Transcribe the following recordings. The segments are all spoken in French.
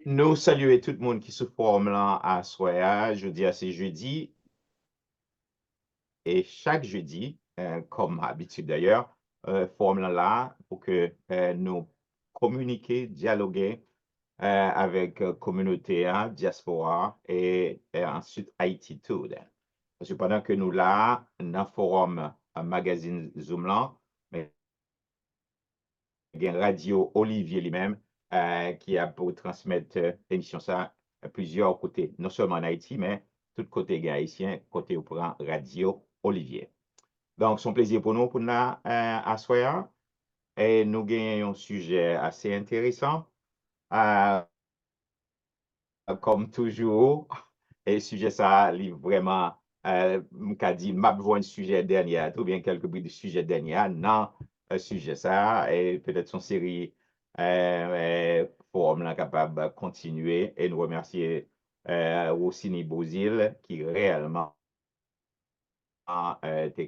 Nous saluons tout le monde qui se forme là à soir. Jeudi à c'est jeudi. Et chaque jeudi, comme habitude d'ailleurs, forme là pour que nous communiquer, dialoguer avec communauté, diaspora et ensuite Haïti tout. Parce que pendant que nous là, dans le forum magazine Zoom là, mais il y a Radio Olivier lui-même qui a pour transmettre l'émission ça à plusieurs côtés, non seulement en Haïti, mais tout côté haïtien, côté au prend Radio Olivier. Donc, c'est un plaisir pour nous asseoir et nous gagnons un sujet assez intéressant. Euh, Comme toujours, et le sujet ça, vraiment, m'a dit, m'a besoin de sujet dernier, ou bien quelques bruits de sujet dernier, non, sujet ça, et peut-être son série forum là capable de continuer, et nous remercier Rossini Bozil, qui réellement a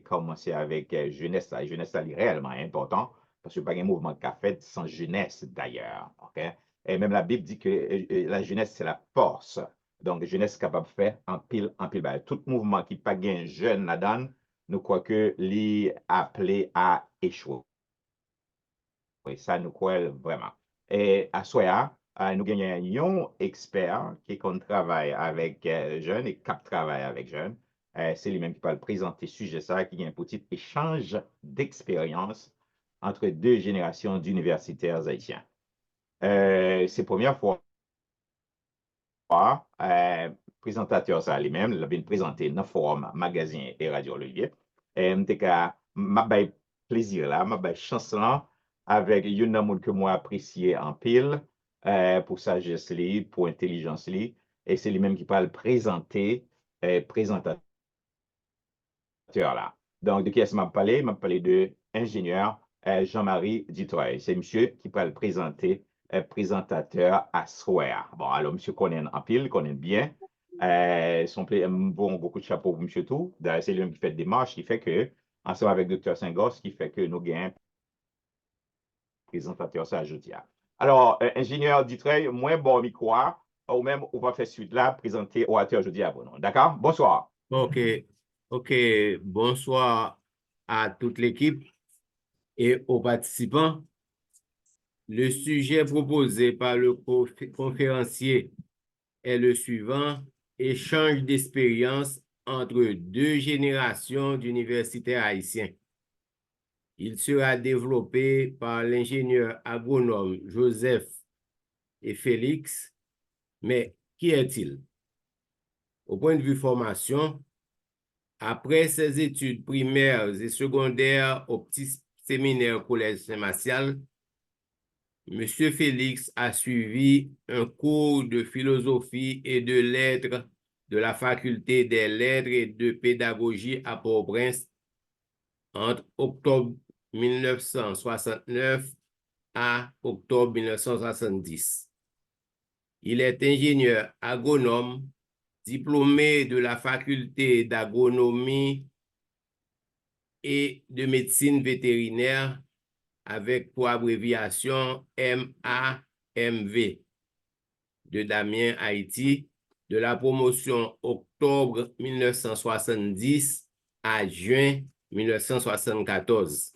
commencé avec jeunesse. La jeunesse, ça est réellement important parce que pas un mouvement qu'a fait sans jeunesse d'ailleurs. OK? Et même la Bible dit que la jeunesse, c'est la force. Donc, jeunesse est capable de faire en pile, en pile. Ben, tout mouvement qui pas gain jeune là-dedans, nous croyons que l'y appelé à échouer. Oui, ça nous croit vraiment. Et à Soya, nous gagnons un expert qui travaille avec jeunes et qui travaille avec jeunes. C'est lui-même qui va le présenter le sujet ça, qui a un petit échange d'expérience entre deux générations d'universitaires haïtiens. C'est la première fois, présentateur ça lui-même, il a bien présenté dans le forum magazine et Radio Olivier. Et m'a plaisir là, m'a chance là, avec une homme que moi apprécié en pile, pour sagesse li, pour intelligence li, et c'est lui-même qui parle présenter, présentateur là. Donc, de qui est-ce m'a parlé? M'a parlé de ingénieur Jean-Marie Dutreuil. C'est monsieur qui parle présenter, présentateur à Square. Bon, alors, monsieur connaît en pile, connaît bien. Bon, beaucoup de chapeau pour monsieur tout. D'ailleurs, c'est lui qui fait des démarches, qui fait que, ensemble avec docteur Saint-Gosse, qui fait que nous gagnons présentateur ça jeudi. Alors, ingénieur Dutreuil, moins bon micro, ou même on va faire suite là, présenter au orateur jeudi à vous. D'accord? Bonsoir. Ok, ok. Bonsoir à toute l'équipe et aux participants. Le sujet proposé par le conférencier est le suivant: échange d'expériences entre deux générations d'universitaires haïtiens. Il sera développé par l'ingénieur agronome Joseph et Félix. Mais qui est-il? Au point de vue formation, après ses études primaires et secondaires au petit séminaire Collège Saint-Martial, M. Félix a suivi un cours de philosophie et de lettres de la Faculté des lettres et de pédagogie à Port-au-Prince entre octobre 1969 à octobre 1970. Il est ingénieur agronome, diplômé de la Faculté d'agronomie et de médecine vétérinaire avec pour abréviation MAMV de Damien, Haïti, de la promotion octobre 1970 à juin 1974.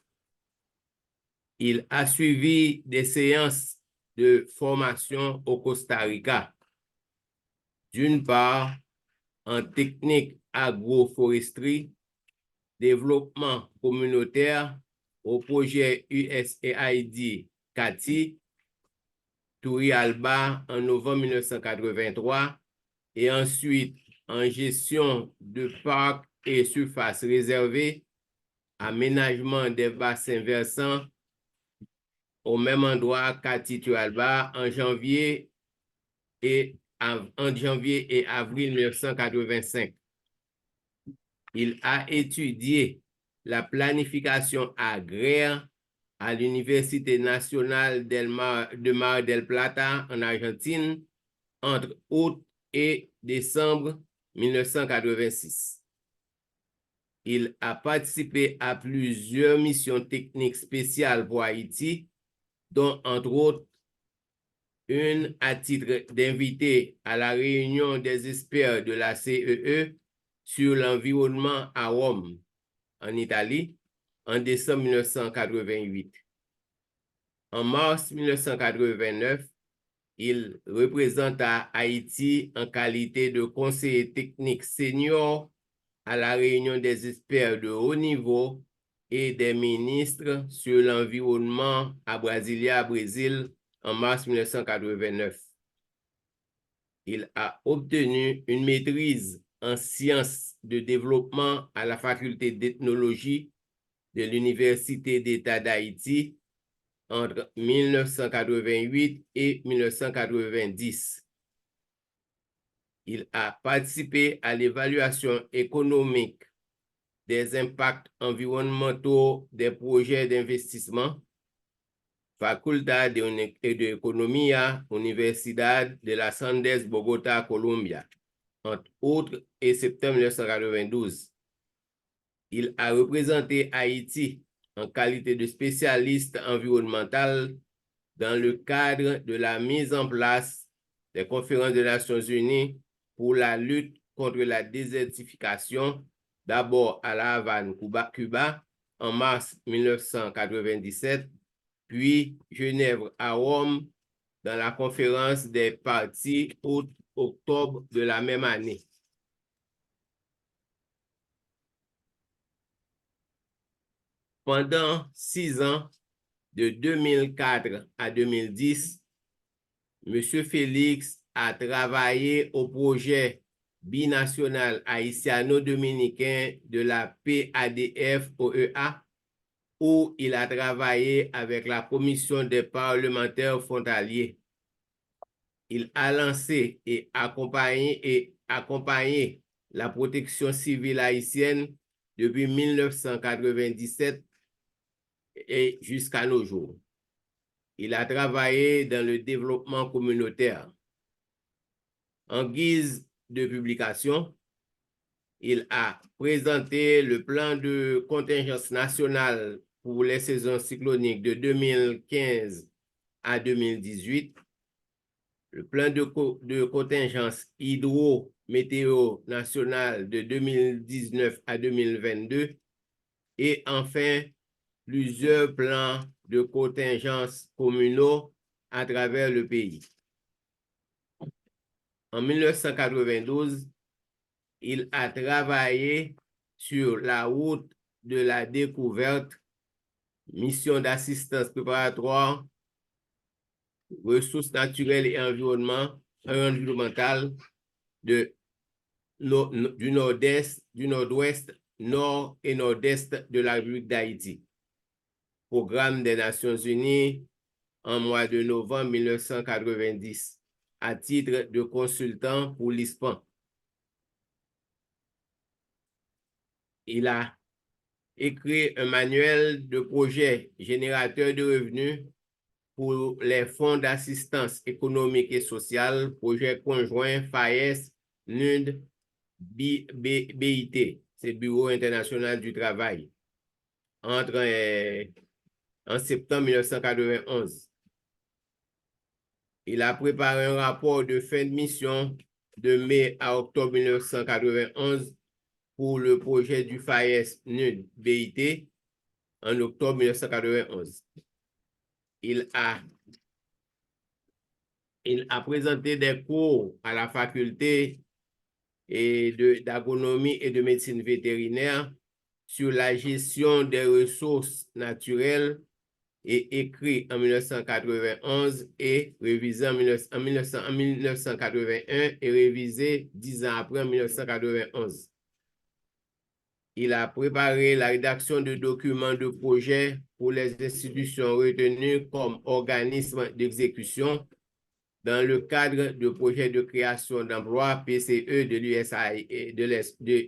Il a suivi des séances de formation au Costa Rica, d'une part en technique agroforesterie, développement communautaire au projet USAID CATI, Touri-Alba en novembre 1983 et ensuite en gestion de parcs et surfaces réservées, aménagement des bassins versants au même endroit CATI Touri-Alba en janvier et avril 1985. Il a étudié la planification agraire à l'Université nationale de Mar del Plata en Argentine entre août et décembre 1986. Il a participé à plusieurs missions techniques spéciales pour Haïti, dont entre autres une à titre d'invité à la réunion des experts de la CEE sur l'environnement à Rome, en Italie, en décembre 1988. En mars 1989, il représenta Haïti en qualité de conseiller technique senior à la réunion des experts de haut niveau et des ministres sur l'environnement à Brasilia, Brésil, en mars 1989. Il a obtenu une maîtrise en sciences de développement à la faculté d'ethnologie de l'Université d'État d'Haïti entre 1988 et 1990. Il a participé à l'évaluation économique des impacts environnementaux des projets d'investissement, Facultad de Economía, Universidad de las Andes, Bogotá, Colombia, entre autres, et septembre 1992. Il a représenté Haïti en qualité de spécialiste environnemental dans le cadre de la mise en place des conférences des Nations Unies pour la lutte contre la désertification, d'abord à La Havane, Cuba, en mars 1997, puis Genève à Rome dans la conférence des parties octobre de la même année. Pendant 6 ans, de 2004 à 2010, M. Félix a travaillé au projet binational haïtiano-dominicain de la PADF-OEA, où il a travaillé avec la commission des parlementaires frontaliers. Il a lancé et accompagné la protection civile haïtienne depuis 1997 et jusqu'à nos jours. Il a travaillé dans le développement communautaire. En guise de publication, il a présenté le plan de contingence nationale pour les saisons cycloniques de 2015 à 2018, le plan de contingence hydro-météo national de 2019 à 2022 et enfin plusieurs plans de contingence communaux à travers le pays. En 1992, il a travaillé sur la route de la découverte, mission d'assistance préparatoire, ressources naturelles et environnementales du nord-est, du nord-ouest, nord et nord-est de la République d'Haïti. Programme des Nations Unies en mois de novembre 1990, à titre de consultant pour l'ISPAN. Il a écrit un manuel de projet générateur de revenus pour les fonds d'assistance économique et sociale, projet conjoint FAES, NUD, BIT, c'est Bureau international du travail, en septembre 1991. Il a préparé un rapport de fin de mission de mai à octobre 1991 pour le projet du FAES NUD BIT en octobre 1991. Il a présenté des cours à la faculté d'agronomie et de médecine vétérinaire sur la gestion des ressources naturelles et écrit en 1991 et révisé en 1981 et révisé 10 ans après en 1991. Il a préparé la rédaction de documents de projet pour les institutions retenues comme organismes d'exécution dans le cadre de projets de création d'emplois PCE de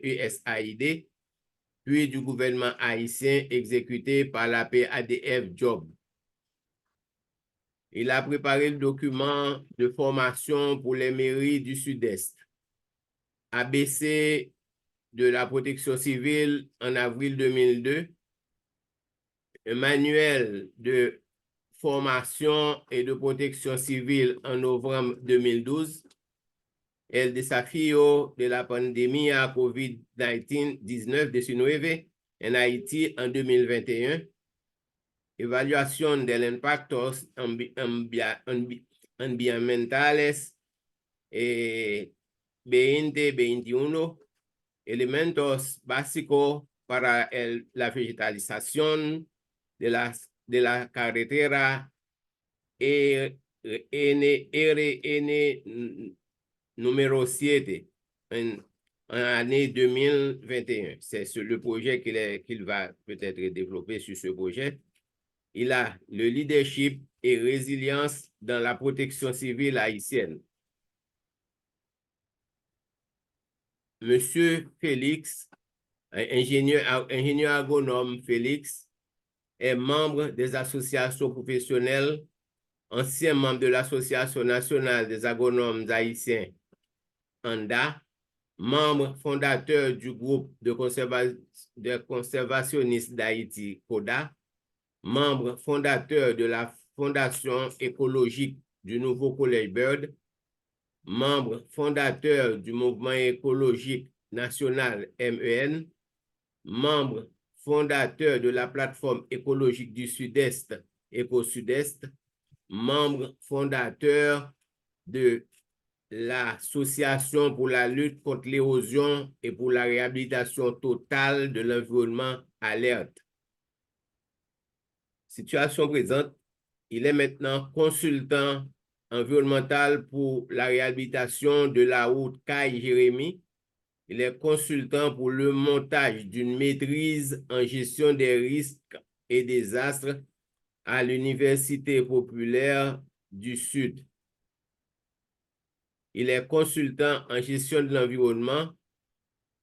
l'USAID, puis du gouvernement haïtien exécuté par la PADF Job. Il a préparé le document de formation pour les mairies du Sud-Est, ABC de la protection civile en avril 2002, un manuel de formation et de protection civile en novembre 2012. El desafío de la pandemia COVID-19 en Haïti en 2021. Evaluación del impactos ambientales 2021. Elementos básicos para la vegetalización de la carretera RN numéro 7 en année 2021. C'est le projet qu'il va peut-être développer sur ce projet. Il a le leadership et résilience dans la protection civile haïtienne. Monsieur Félix, ingénieur agronome Félix, est membre des associations professionnelles, ancien membre de l'Association nationale des agronomes haïtiens, ANDA, membre fondateur du groupe de conservationnistes d'Haïti, CODA, membre fondateur de la Fondation écologique du Nouveau Collège Bird, membre fondateur du mouvement écologique national MEN, membre fondateur de la plateforme écologique du Sud-Est, Éco-Sud-Est, membre fondateur de l'Association pour la lutte contre l'érosion et pour la réhabilitation totale de l'environnement alerte. Situation présente, il est maintenant consultant environnemental pour la réhabilitation de la route Caille-Jérémie. Il est consultant pour le montage d'une maîtrise en gestion des risques et désastres à l'Université populaire du Sud. Il est consultant en gestion de l'environnement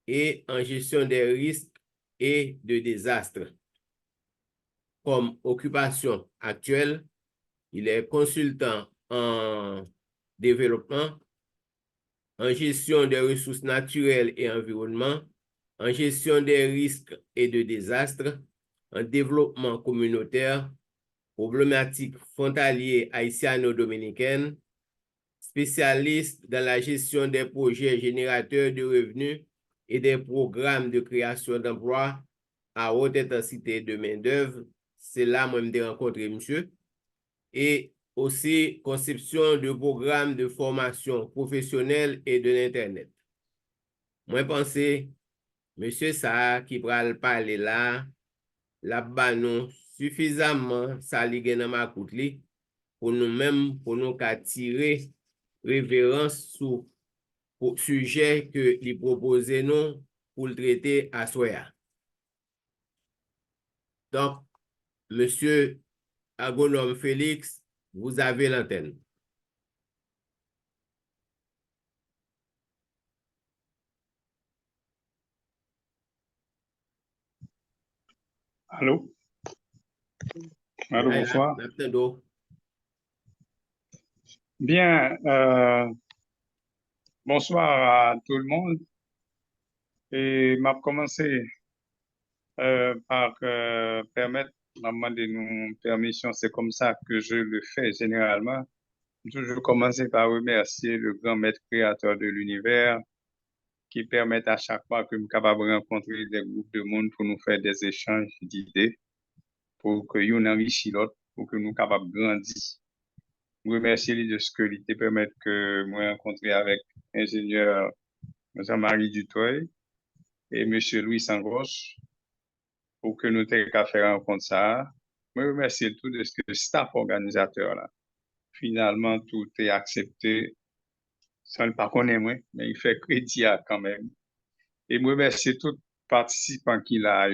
et en gestion des risques et de désastres. Comme occupation actuelle, il est consultant en développement, en gestion des ressources naturelles et environnement, en gestion des risques et de désastres, en développement communautaire, problématiques frontalières haïtiano-dominicaines, spécialiste dans la gestion des projets générateurs de revenus et des programmes de création d'emplois à haute intensité de main-d'œuvre. C'est là moi je rencontré monsieur. Et aussi conception de programmes de formation professionnelle et de l'Internet. Moi, pensez, monsieur ça qui pral parler là, là-bas nous suffisamment ça li gen dans ma koute li, pour nous-mêmes, pour nous tirer révérence sur le sujet que li propose nous pour le traiter à soya. Donc, monsieur agronome Félix, vous avez l'antenne. Allô? Allô, bonsoir. Bien, bonsoir à tout le monde. Et m'a commencé par permettre, m'a demandé une permission, c'est comme ça que je le fais généralement. Toujours commencer par remercier le grand maître créateur de l'univers qui permet à chaque fois que nous sommes capables de rencontrer des groupes de monde pour nous faire des échanges d'idées, pour que nous enrichissons l'autre, pour que nous soyons capables de grandir. Je remercie de ce que l'idée permet que moi rencontrer avec l'ingénieur Jean-Marie Dutoy et monsieur Louis Sangros pour que nous ayons qu'à faire rencontre ça. Je remercie tout de ce que le staff organisateur là. Finalement, tout est accepté. Ça ne pas connaît moi, mais il fait crédit quand même. Et je remercie tous les participants qui là,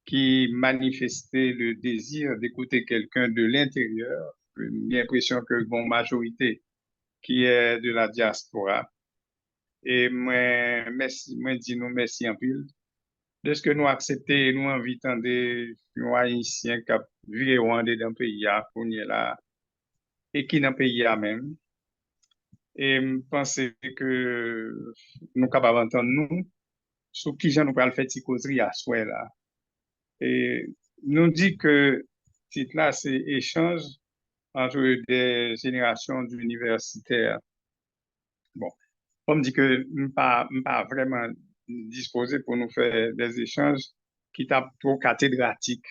qui manifestaient le désir d'écouter quelqu'un de l'intérieur. J'ai l'impression que bon majorité qui est de la diaspora. Et moi, merci, moi dis nous merci en pile de ce que nous acceptons et nous invitons des Haïtiens qui vivent dans le pays, pour là, et qui dans le pays même. Et je pense que nous sommes capables d'entendre nous, sur qui nous pouvons faire cette causerie à soi là. Et nous dit que titre là, c'est échange entre des générations d'universitaires. Bon, on me dit que pas vraiment disposé pour nous faire des échanges qui tapent trop cathédratiques,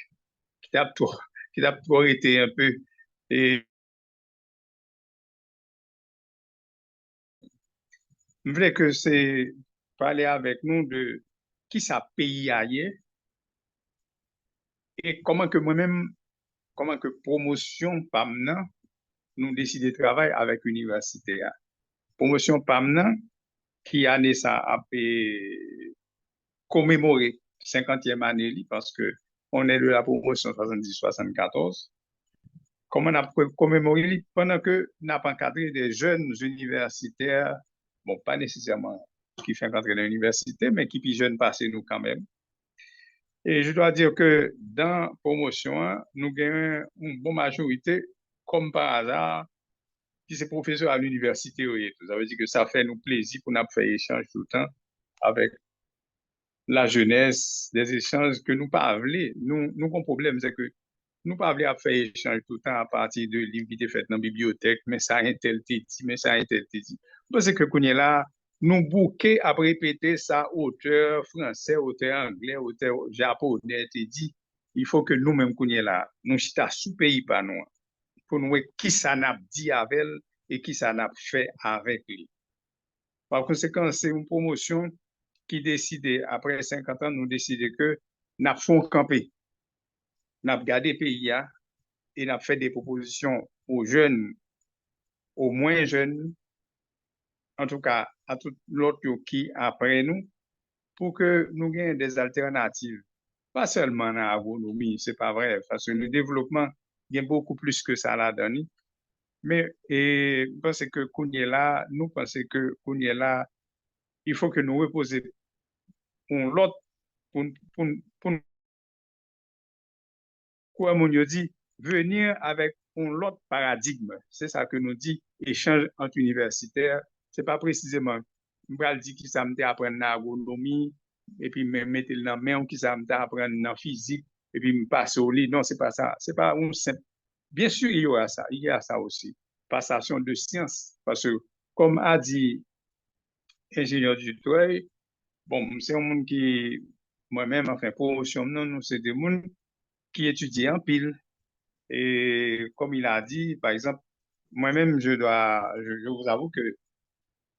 qui tapent trop, qui tapent trop été un peu. Et je voulais que c'est parler avec nous de qui ça pays ailleurs et comment que moi-même, comment que promotion PAMNA nous décider de travailler avec l'université. Promotion PAMNA qui année ça a commémoré 50e année parce que on est de la promotion 70-74. Comment on a commémoré pendant que nous avons encadré des jeunes universitaires, bon, pas nécessairement qui font encadrer dans l'université, mais qui sont jeunes passés nous quand même. Et je dois dire que dans la promotion, nous gagnons une bonne majorité, comme par hasard, qui sont professeurs à l'université. Ça veut dire que ça fait nous plaisir pour nous faire échange tout le temps avec la jeunesse, des échanges que nous pas voulons. Nous avons un problème, c'est que nous pas voulons faire échange tout le temps à partir de livres qui étaient faits dans la bibliothèque, mais ça a un tel dit, mais ça a un tel dit. Parce que qu'on est là, nous bouquets à répéter ça, auteur français, auteur anglais, auteur japonais, dit. Il faut que nous-mêmes qu'on est là, nous chita sous pays par nous, pour nous voir qui ça n'a dit avec elle et qui ça n'a fait avec lui. Par conséquent, c'est une promotion qui décide, après 50 ans, nous décider que nous avons campé, nous avons gardé le pays et nous avons fait des propositions aux jeunes, aux moins jeunes, en tout cas à tout l'autre qui après nous, pour que nous ayons des alternatives. Pas seulement dans l'agronomie, c'est pas vrai, parce que le développement, il y a beaucoup plus que ça là-dedans. Mais parce que Kounyela, nous pensons que Kounyela, il faut que nous reposions pour l'autre, pour quoi mon dit, venir avec un autre paradigme. C'est ça que nous dit échange entre universitaires. C'est pas précisément, je vais dire qui ça me apprendre en agronomie, et puis me mettre dans la main, qui ça me apprendre en physique, et puis me passer au lit. Non, c'est pas ça. C'est pas un simple. Bien sûr, il y aura ça. Il y a ça aussi. Passation de science. Parce que, comme a dit ingénieur du Treuil, bon, c'est un monde qui, moi-même, enfin, promotion, non, nous, c'est des gens qui étudient en pile. Et comme il a dit, par exemple, moi-même, je vous avoue que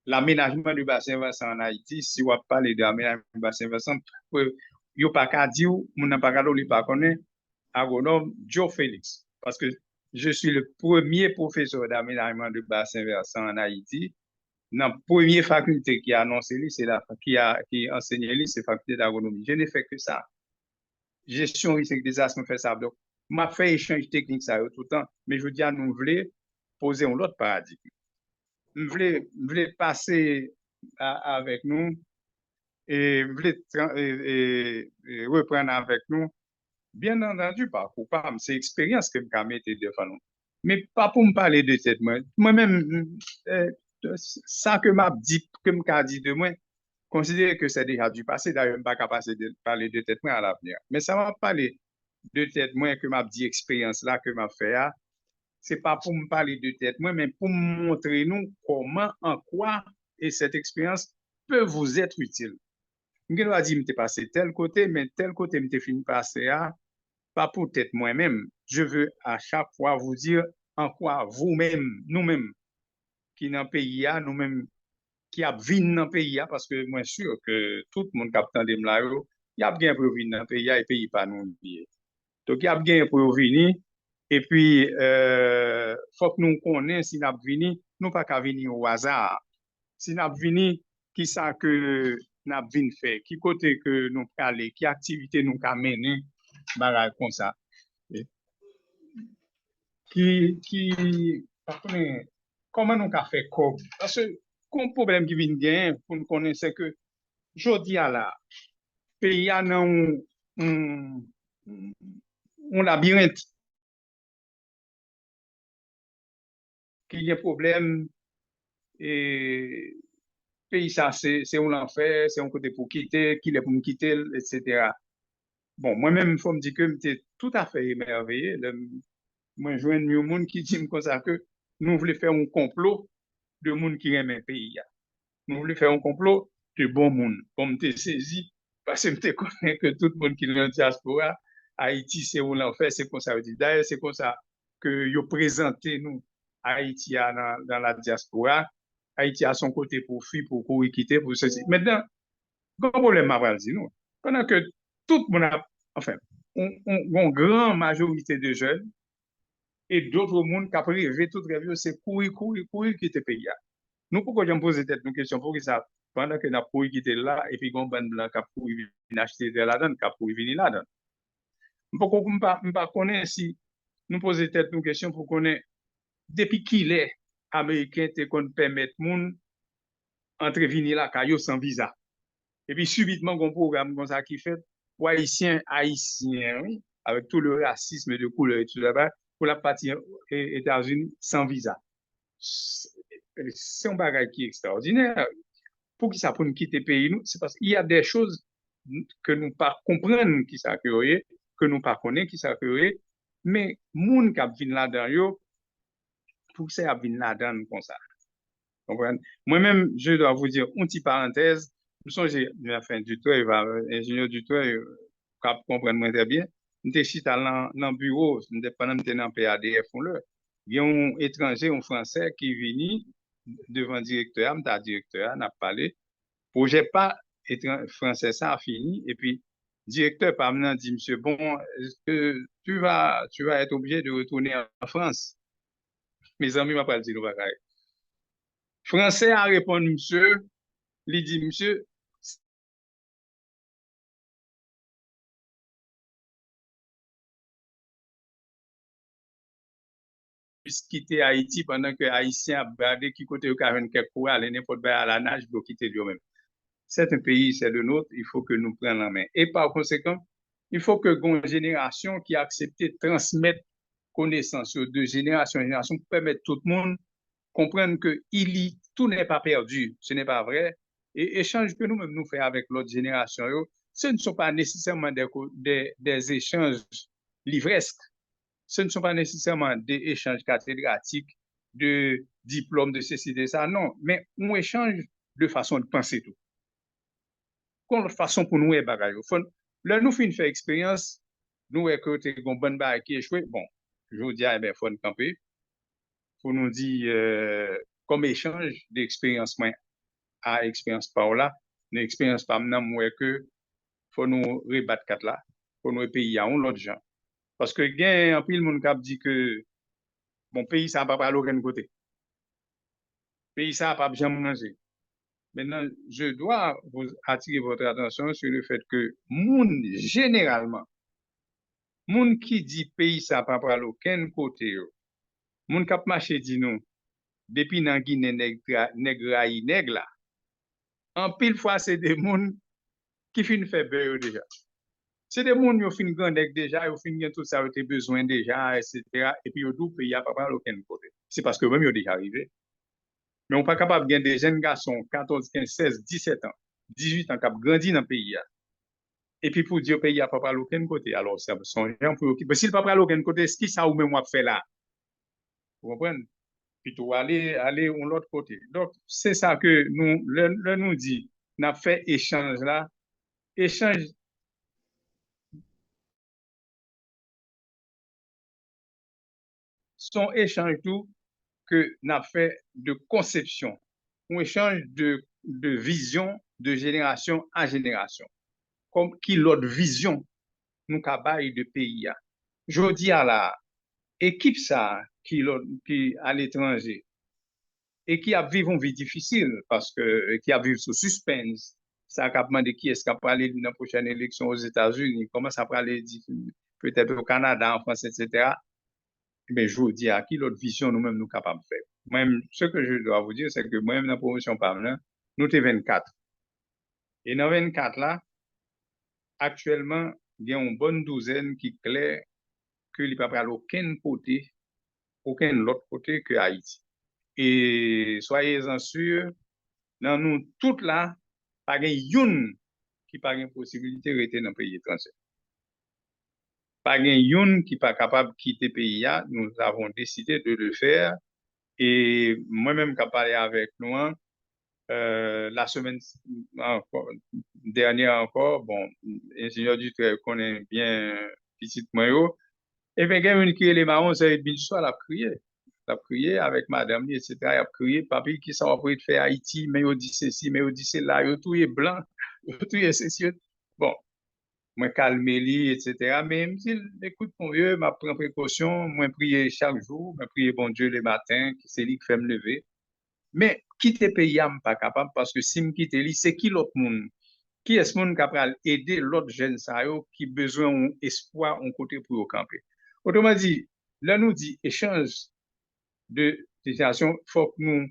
l'aménagement du bassin versant en Haïti, si on parle de l'aménagement du bassin versant, il n'y a pas qu'à dire, on n'a pas qu'à dire, pas connaître, agronome Joe Félix. Parce que je suis le premier professeur d'aménagement du bassin versant en Haïti. Dans la première faculté qui a annoncé, c'est qui enseigne, c'est la faculté d'agronomie. Je n'ai fait que ça. Gestion risque des asthmes fait ça. Donc, m'a fait échange technique ça tout le temps, mais je veux dire, nous voulons poser un autre paradigme. Nous voulons passer avec nous et nous voulons reprendre avec nous, bien entendu, par coupable, c'est l'expérience que je mettre devant nous. Mais pas pour me parler de tête, moi-même, ça que m'a dit, que m'a dit de moi, considérer que c'est déjà du passé, d'ailleurs, je ne suis pas capable de parler de tête moi à l'avenir. Mais ça va parler de tête moi que m'a dit expérience là que m'a fait, c'est pas pour me parler de tête moi, mais pour me montrer nous comment, en quoi, et cette expérience peut vous être utile. Je dois dire, je passé tel côté, mais tel côté, je fini passer pas pour tête moi-même. Je veux à chaque fois vous dire en quoi vous-même, nous-mêmes, qui dans le pays, nous-mêmes, qui a vin dans le pays, parce que moi, je suis sûr que tout le monde qui a entendu là, il y a bien pour venir dans le pays et le pays pas nous oublier. Donc, il y a bien pour venir. Et puis, faut que nous connaissions si nous venons, nous pas qu'à venir au hasard. Si nous venons, qui ça que nous venons faire, qui côté que nous aller, qui activité nous avons mener, bagage comme ça. Comment nous avons fait quoi? Parce que, le problème qui vient gagner pour nous connaître, c'est que, je dis à la, pays a un labyrinthe qui y a problème et pays ça c'est un enfer, c'est un côté pour quitter, qui est pour me quitter, etc. bon, moi-même, il faut me dire que j'étais tout à fait émerveillé. Moi, je vois un monde qui dit comme ça que nous voulons faire un complot de monde qui aime un pays. Nous voulons faire un complot de bon monde. Comme tu saisi, parce que je connais que tout le monde qui est dans la diaspora, Haïti, c'est où l'enfer, c'est comme ça. D'ailleurs, c'est comme ça que vous présentez nous, Haïti dans la diaspora. Haïti a son côté profit pour équiter, pour ceci. Maintenant, grand problème, ma dire nous. Pendant que tout le monde a, enfin, une grande majorité de jeunes et d'autres monde qui ont rêvé, tout rêvé, c'est courir quitter le pays. Nous, pourquoi je me pose cette question, pour que ça, pendant que nous avons quitter là, et puis, on ban blanc qui a venir acheter de la donne, qui a venir là donne. Pourquoi je ne pas connaître si nous posons cette question pour connaître depuis qu'il est américain, qu'on permet moun entre venir là, sans visa. Et puis, subitement, on programme comme ça qui fait, pour Haïtiens, oui, avec tout le racisme de couleur et tout là-bas, pour la partie États-Unis sans visa. C'est un bagage qui est extraordinaire. Pour qui ça pour nous quitter le pays, c'est parce qu'il y a des choses que nous pas comprenons qui ça que nous pas connaissons qui ça mais moun qui vient là-dedans, pour ça vient là-dedans comme ça. Moi-même, je dois vous dire une petite parenthèse. Nous sommes la fin du toit, ingénieur du toit, comprendre moins très bien. Nous sommes dans le bureau, pendant que nous sommes dans le PADF, il y a un étranger, un Français qui est venu devant le directeur, n'a parlé. Projet pas français, ça a fini. Et puis, directeur parlant dit, monsieur, bon, est-ce que tu vas être obligé de retourner en France? Mes amis m'ont pas dit, Français a répondu, monsieur, il dit, monsieur, quitter Haïti pendant que Haïtien a bradé qui côté au carré quelque fois, aller n'importe à la nage, doit quitter lui-même. C'est un pays, c'est le nôtre, il faut que nous prenions la main. Et par conséquent, il faut que une génération qui a accepté de transmettre connaissances de génération en génération pour permettre tout le monde comprendre que tout n'est pas perdu, ce n'est pas vrai. Et échanges que nous-mêmes nous faisons avec l'autre génération, ce ne sont pas nécessairement des échanges livresques, ce ne sont pas nécessairement des échanges cathédratiques, de diplômes de ceci, de ça, non, mais on échange de façon de penser tout. Qu'on façon pour nous, là, nous finissons faire expérience, nous, que tu as une bonne barre qui échoué, bon, je vous dis, il faut nous camper, pour nous dire, comme échange d'expérience à expérience par là, une expérience par maintenant, moi, que faut nous rebattre quatre là, pour nous payer à l'autre gens. Parce que, il y a un pile monde qui dit que, bon, pays, ça va pas aller aucun côté. Pays, ça va pas bien manger. Maintenant, je dois vous attirer votre attention sur le fait que, généralement, moun qui dit pays, ça va pas aller aucun côté, moun kap marché dit nous, depuis nan Guinée, nèg là, en pile fois, c'est des moun qui fin fait beurre déjà. C'est des moun qui fin grand déjà, ils fin gen tout ça, ils besoin déjà, etc. Et puis, ils disent pays, ça va pas aller aucun côté. C'est parce que même, ils déjà arrivé. Mais on n'est pas capable de gagner des jeunes garçons, 14, 15, 16, 17 ans, 18 ans, qui ont grandi dans le pays. Et puis pour dire que le pays n'a pas à aucun côté. Alors, c'est son gens pour mais s'il n'a pas à aucun côté, ce qui ça ou même fait là? Vous comprenez? Plutôt aller de l'autre côté. Donc, c'est ça que nous dit, nous avons fait échange là. Échange, son échange tout que nous avons fait de conception. Un échange de vision de génération en génération. Comme qui l'autre vision nous cabaye de pays. Je dis à la équipe ça qui à l'étranger et qui a vécu une vie difficile parce que qui a vécu sous suspense, ça a demandé qui est-ce qui va aller dans la prochaine élection aux États-Unis, comment ça va aller peut-être au Canada, en France, etc. Mais je dis à qui l'autre vision nous-mêmes nous capables de faire. Moi-même, ce que je dois vous dire, c'est que moi-même dans la promotion parlant, nous sommes 24. Et dans 24 là, actuellement, il y a une bonne douzaine qui est clair que il ne peut pas aller aucun autre côté que Haïti. Et soyez-en sûrs, dans nous toutes là, pas une qui pas une possibilité de rester dans le pays étranger. pas gen yon qui pas capable de quitter le pays, nous avons décidé de le faire. Et moi-même, qui ai parlé avec nous, la semaine dernière encore, bon, ingénieur du trait connaît bien petit moyo, et bien, quelqu'un qui est les marrons, c'est bien soit la prière. La prière avec madame, etc. Il a prié, papi, qui s'en va de faire Haïti, mais il dit ceci, mais il dit cela, il tout est blanc, il tout est ceci. Bon, moi calmer lui, etc. Mais il me dit, écoute, mon vieux, je prends précaution, moi prier chaque jour, je prier bon Dieu le matin, c'est lui qui fait me lever. Mais quitter pays, je suis pas capable parce que si je quitte lui, c'est qui l'autre monde? Qui est-ce monde capable d'aider l'autre jeune ça qui besoin d'espoir en côté pour camper? Autrement dit, là nous dit échange de situation, faut que nous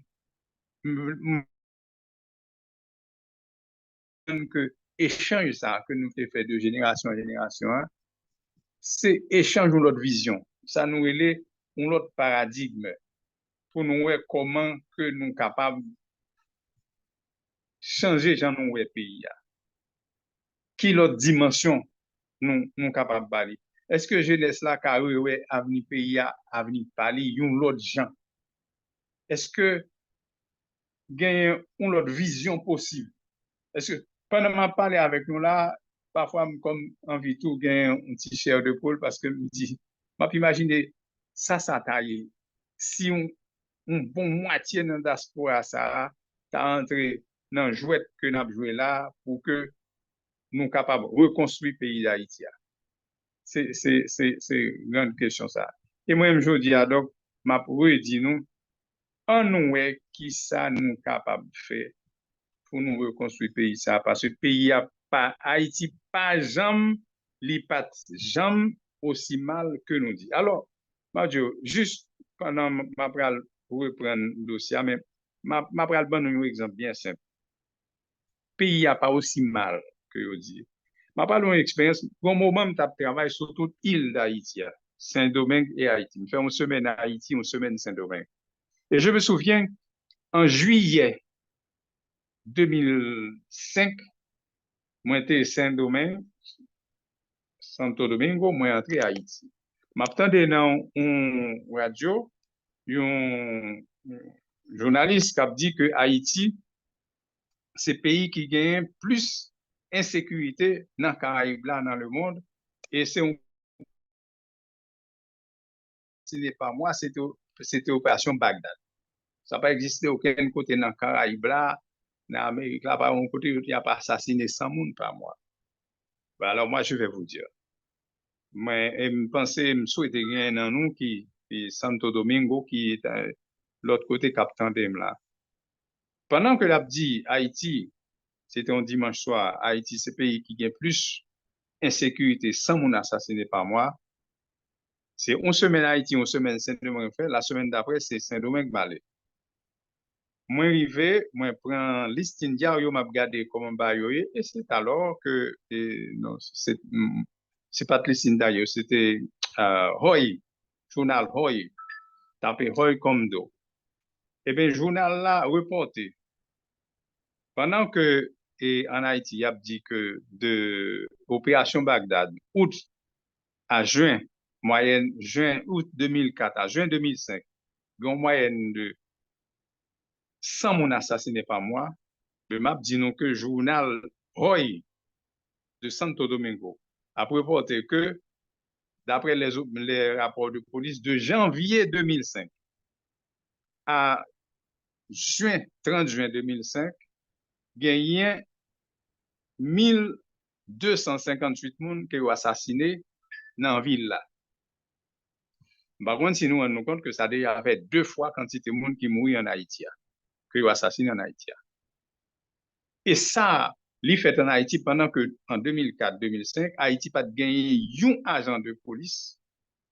que échange ça que nous fait de génération en génération, c'est échange de notre vision. Ça nous est un autre paradigme pour nous voir comment que nous sommes capables de changer dans nos pays. Qui l'autre dimension nous sommes capables de parler. Est-ce que jeunesse là, car oui, avenir pays, avenir parler, yon l'autre gens? Est-ce que gagne une autre vision possible? Est-ce que pendant que je parle avec nous là, parfois, comme envie tout, gagne un petit chair de poule parce que je me dis, je peux imaginer ça taille. Si on bon moitié dans la diaspora, ça, t'as entré dans le jouet que nous avons joué là pour que nous soyons capables de reconstruire le pays d'Haïti. C'est une grande question ça. Et moi-même, je dis, donc, ma pour dit nous, en nous, qui ça nous capable de faire pour nous reconstruire le pays ça, parce que le pays a pas, Haïti, pas jamais, li pas jamais aussi mal que nous dit. Alors, Mario, juste pendant ma pral pour reprendre le dossier, mais ma pral donne un exemple bien simple. Le pays a pas aussi mal que vous dit. Je parle d'une expérience. Bon moment, je travaille sur toute l'île d'Haïti, Saint-Domingue et Haïti. Je fais une semaine à Haïti, une semaine à Saint-Domingue. Et je me souviens, en juillet 2005, moi j'étais Saint-Domingue, Santo Domingo, moi entré à Haïti. M'attendais dans une radio, un journaliste qui a dit que Haïti, c'est le pays qui gagne plus insécurité dans le Caraïbe, dans le monde. Et c'est un ce n'est pas moi, c'était Opération Bagdad. Ça n'a pas existé aucun côté dans le Caraïbe, dans l'Amérique, là, par un côté, il n'y a pas assassiné 100 personnes par mois. Ben alors, moi, je vais vous dire. Mais je pensais, je souhaitais gagner dans nous qui Santo Domingo, qui est l'autre côté capitaine là. Pendant que l'a dit Haïti, c'était un dimanche soir, Haïti, c'est le pays qui gagne plus insécurité sans mon assassiné par mois. C'est une semaine Haïti, une semaine Saint-Domingue fait, la semaine d'après, c'est Saint-Domingue Malais. Moi, arrivé, moi, prends listing diario, m'a regardé comment bah et c'est alors que, non, c'est pas listing diario, c'était, Hoy, journal Hoy, tapé Hoy comme do. Eh bien, journal là, reporté. Pendant que, en Haïti, il a dit que de Opération Bagdad, août à juin, moyenne, août 2004 à juin 2005, une moyenne de 100 mon assassiné par mois, le map dit nous que le journal Roy de Santo Domingo a reporté que, d'après les rapports de police, de janvier 2005 à 30 juin 2005, il y a 1258 personnes qui ont assassiné dans la ville là. Par contre, si nous rendons compte que ça déjà fait 2 fois quantité de monde qui mourit en Haïti, qui ont assassiné en Haïti. Et ça, li fait en Haïti pendant que en 2004-2005, Haïti pas gagné un agent de police,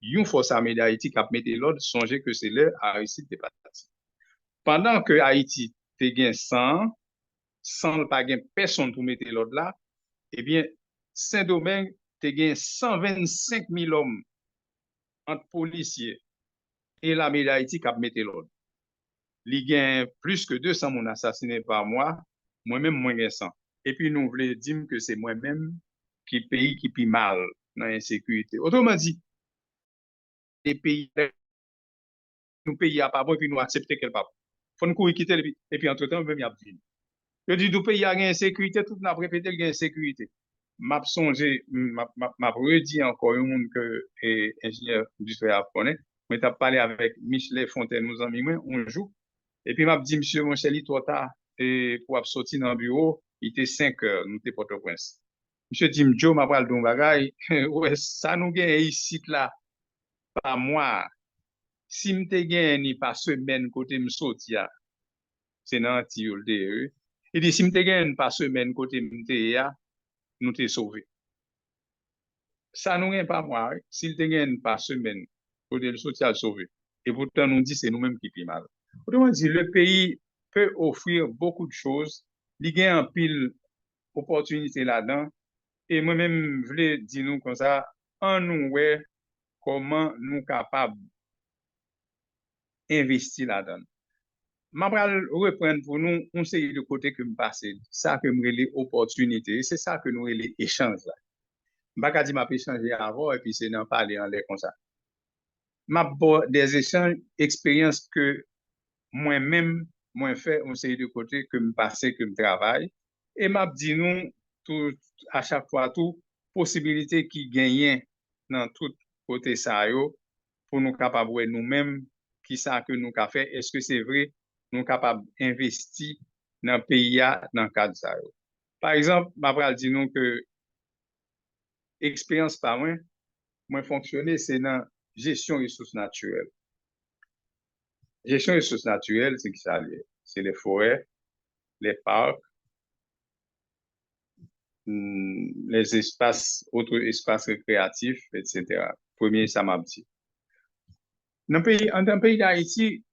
une force armée d'Haïti qui a mis l'ordre, songez que c'est leur à réussite des partis. Pendant que Haïti te gagné 100, sans pas gagner personne pour mettre l'ordre là, eh bien, Saint-Domingue te gagné 125 000 hommes entre policiers et l'armée d'Haïti qui a mis l'ordre. Li gagne plus que 200 personnes assassinées par mois, moi-même moins 100. Et puis nous voulons dire que c'est moi-même qui pays qui pi mal dans l'insécurité. Autrement dit, les pays, nous pays à pas bon, et puis nous accepter qu'elle pas bon. Faut nous courir quitter, et puis entre-temps, même, il y a besoin. Je dis, tout pays a une insécurité, tout n'a répété qu'il y a insécurité. M'a songé, m'a redit encore un monde que ingénieur industriel connaît. Moi, t'as parlé avec Michel Fontaine, nos amis, un jour. Et puis, m'a dit, monsieur, mon chéri, trop tard, et pour sortir dans le bureau, il était 5 heures, nous étions Port-au-Prince. Monsieur dit, Joe, m'a parlé d'un bagage, ouais, ça nous gagne ici, là, pas moi. Si m'te gagne pas semaine côté m'sorti, c'est dans le DE. Il dit, si m'te gagne pas semaine côté m'te nous t'es sauvé. Ça nous gagne pas moi, s'il te gagne pas semaine côté le social sauvé. Et pourtant, nous dit, c'est nous-mêmes qui payons mal. Autrement dit, le pays peut offrir beaucoup de choses. Il y a un pile opportunité là-dedans. Et moi-même, je voulais dire nous comme ça, en nous, ouais, comment nous capables d'investir là-dedans. Je vais reprendre pour nous un série de côtés que me passer. Ça que me relève opportunité. C'est ça que nous relève échange là. Je ne vais pas dire que je échanger avant et puis c'est d'en parler en l'air comme ça. Des échanges, expériences que moi-même, moi fait un série de côtés que me passer, que me travaille. Et m'a dit nous, tout, à chaque fois, tout, possibilité qui gagne dans tout côté ça, pour nous capables nous-mêmes, qui ça que nous avons fait, est-ce que c'est vrai, nous capables d'investir dans le pays, dans le cadre de ça. Par exemple, je vais dire nous que expérience par moi fonctionner, c'est dans gestion des ressources naturelles. Gestion des ressources naturelles, c'est qui ça? C'est les forêts, les parcs, les espaces, autres espaces récréatifs, etc. Premier, ça m'a dit. Dans le pays d'Haïti,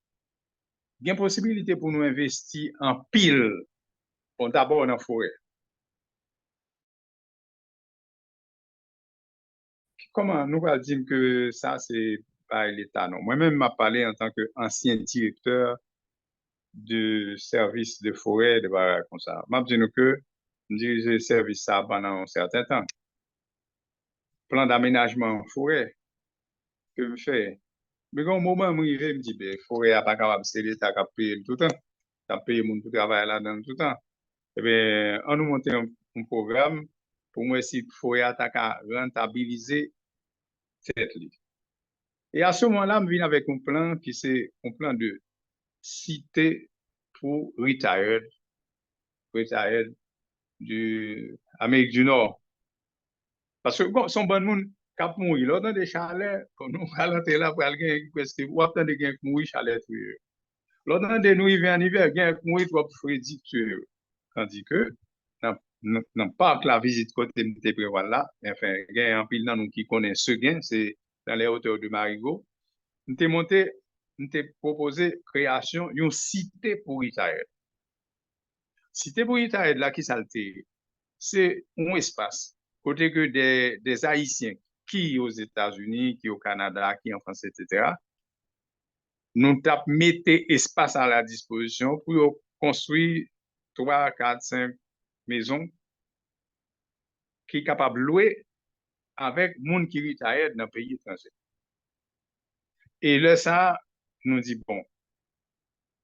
il y a une possibilité pour nous investir en pile. Bon, d'abord dans la forêt. Comment nous allons dire que ça, c'est pas l'État, non? Moi-même, m'a parlé en tant qu'ancien directeur du service de forêt de barrages comme ça. M'a dit que je dirige le service ça pendant un certain temps. Plan d'aménagement en forêt que je fais. Mais quand au moment où je me dis, ben, forêt n'est pas capable, c'est l'État qui a payé tout le temps. Qui a payé mon travail là-dedans tout le temps. Eh bien, on nous monte un programme pour moi si forêt a rentabiliser cette ligne. Et à ce moment-là, je viens avec un plan qui c'est un plan de cité pour retired du Amérique du Nord. Parce que bon, son bon monde cap mourir là dans des chalets, quand nous rentrer là pour aller presque ou attendre de gain mourir chalet tuer. Là dans des nous hiver en hiver gain mourir trop frédit tuer. Tandis que dans parc la visite côté me prévoir là, enfin gain en pile dans nous qui connaît ce gain, c'est dans les hauteurs de Marigot. Nous t'ai monté, nous t'ai proposé création d'une cité pour Itaïd. Cité pour Itaïd là qui s'altère, c'est un espace côté que des Haïtiens qui aux États-Unis, qui au Canada, qui en France, etc. Nous t'avons mis espace à la disposition pour construire 3, 4, 5 maisons qui sont capables de louer avec les gens qui retired dans le pays étranger. Et là, ça, nous dit, bon,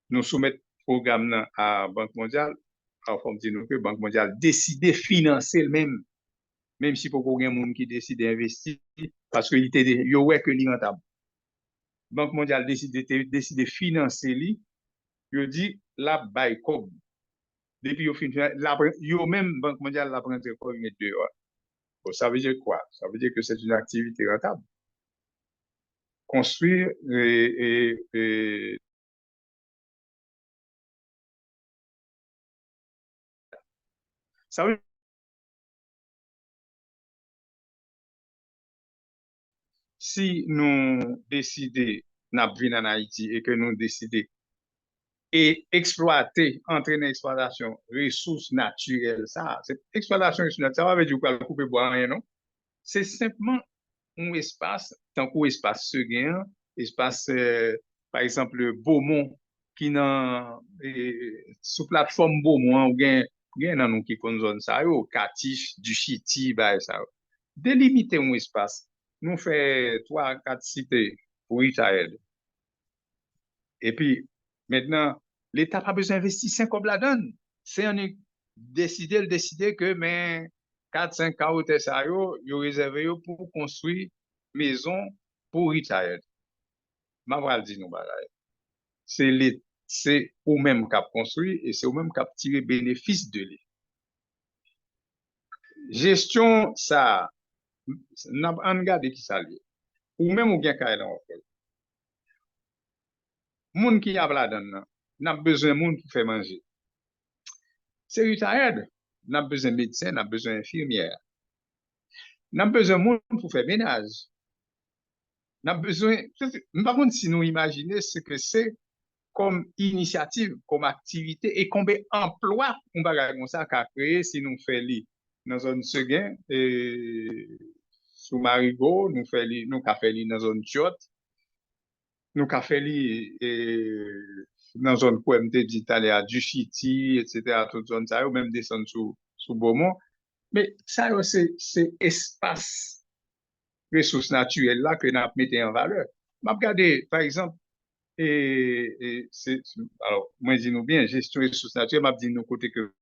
nous soumettons le programme à la Banque mondiale, alors dit nous que la Banque mondiale décide de financer le même si pour qu'il y ait des gens qui décident d'investir, parce qu'il y a que rentable. La Banque mondiale décide de financer lui, il dit, la bail comme. Depuis même Banque mondiale la prend comme une dehors. Bon, ça veut dire quoi? Ça veut dire que c'est une activité rentable. Construire ça veut dire si nous décidons de venir en Haïti et que nous décidons et exploiter, entraîner l'exploitation ressources naturelles, ça, c'est exploitation ressources naturelles, ça veut dire quoi, couper bois, rien, non? C'est simplement un espace, tant qu'un espace seguin, espace, par exemple, Beaumont, qui dans, sous plateforme Beaumont, ou bien, dans nous qui connaissons zone ça, Katiche, du Chiti, bah, ça. délimiter un espace. Nous faisons 3-4 cités pour Israël. Et puis, maintenant, l'État n'a pas besoin d'investir 5 comme la donne. C'est on est décider que mais 4-5 carottes ça yo réservé pour construire maison pour Israël. Ma va dire nous bagay. C'est ou même qui a construit et c'est ou même qui a tiré bénéfice de lui. Gestion ça n'a pas regardé qui ça lié. Ou même ou bien kay en fait. Moun qui a la donne n'a besoin moun pour faire manger. C'est Israël. N'a besoin de médecin, n'a besoin d'infirmière. N'a besoin de monde pour faire ménage. N'a besoin, par contre, si nous imaginons ce que c'est comme initiative, comme activité et combien d'emplois on va comme ça qu'a créé si nous faisons dans zone Seguin et sous Marigot, nous faisons nous qu'a fait dans zone Tiot, nous qu'a fait dans zone PMT d'Italie, du Chiti, etc., toute zone ça, ou même descendre sous Beaumont. Mais ça, c'est espace ressources naturelles là que nous avons mis en valeur. Je regarde, par exemple, alors, moi, je dis nous bien, gestion des ressources naturelles, je dis nous côté que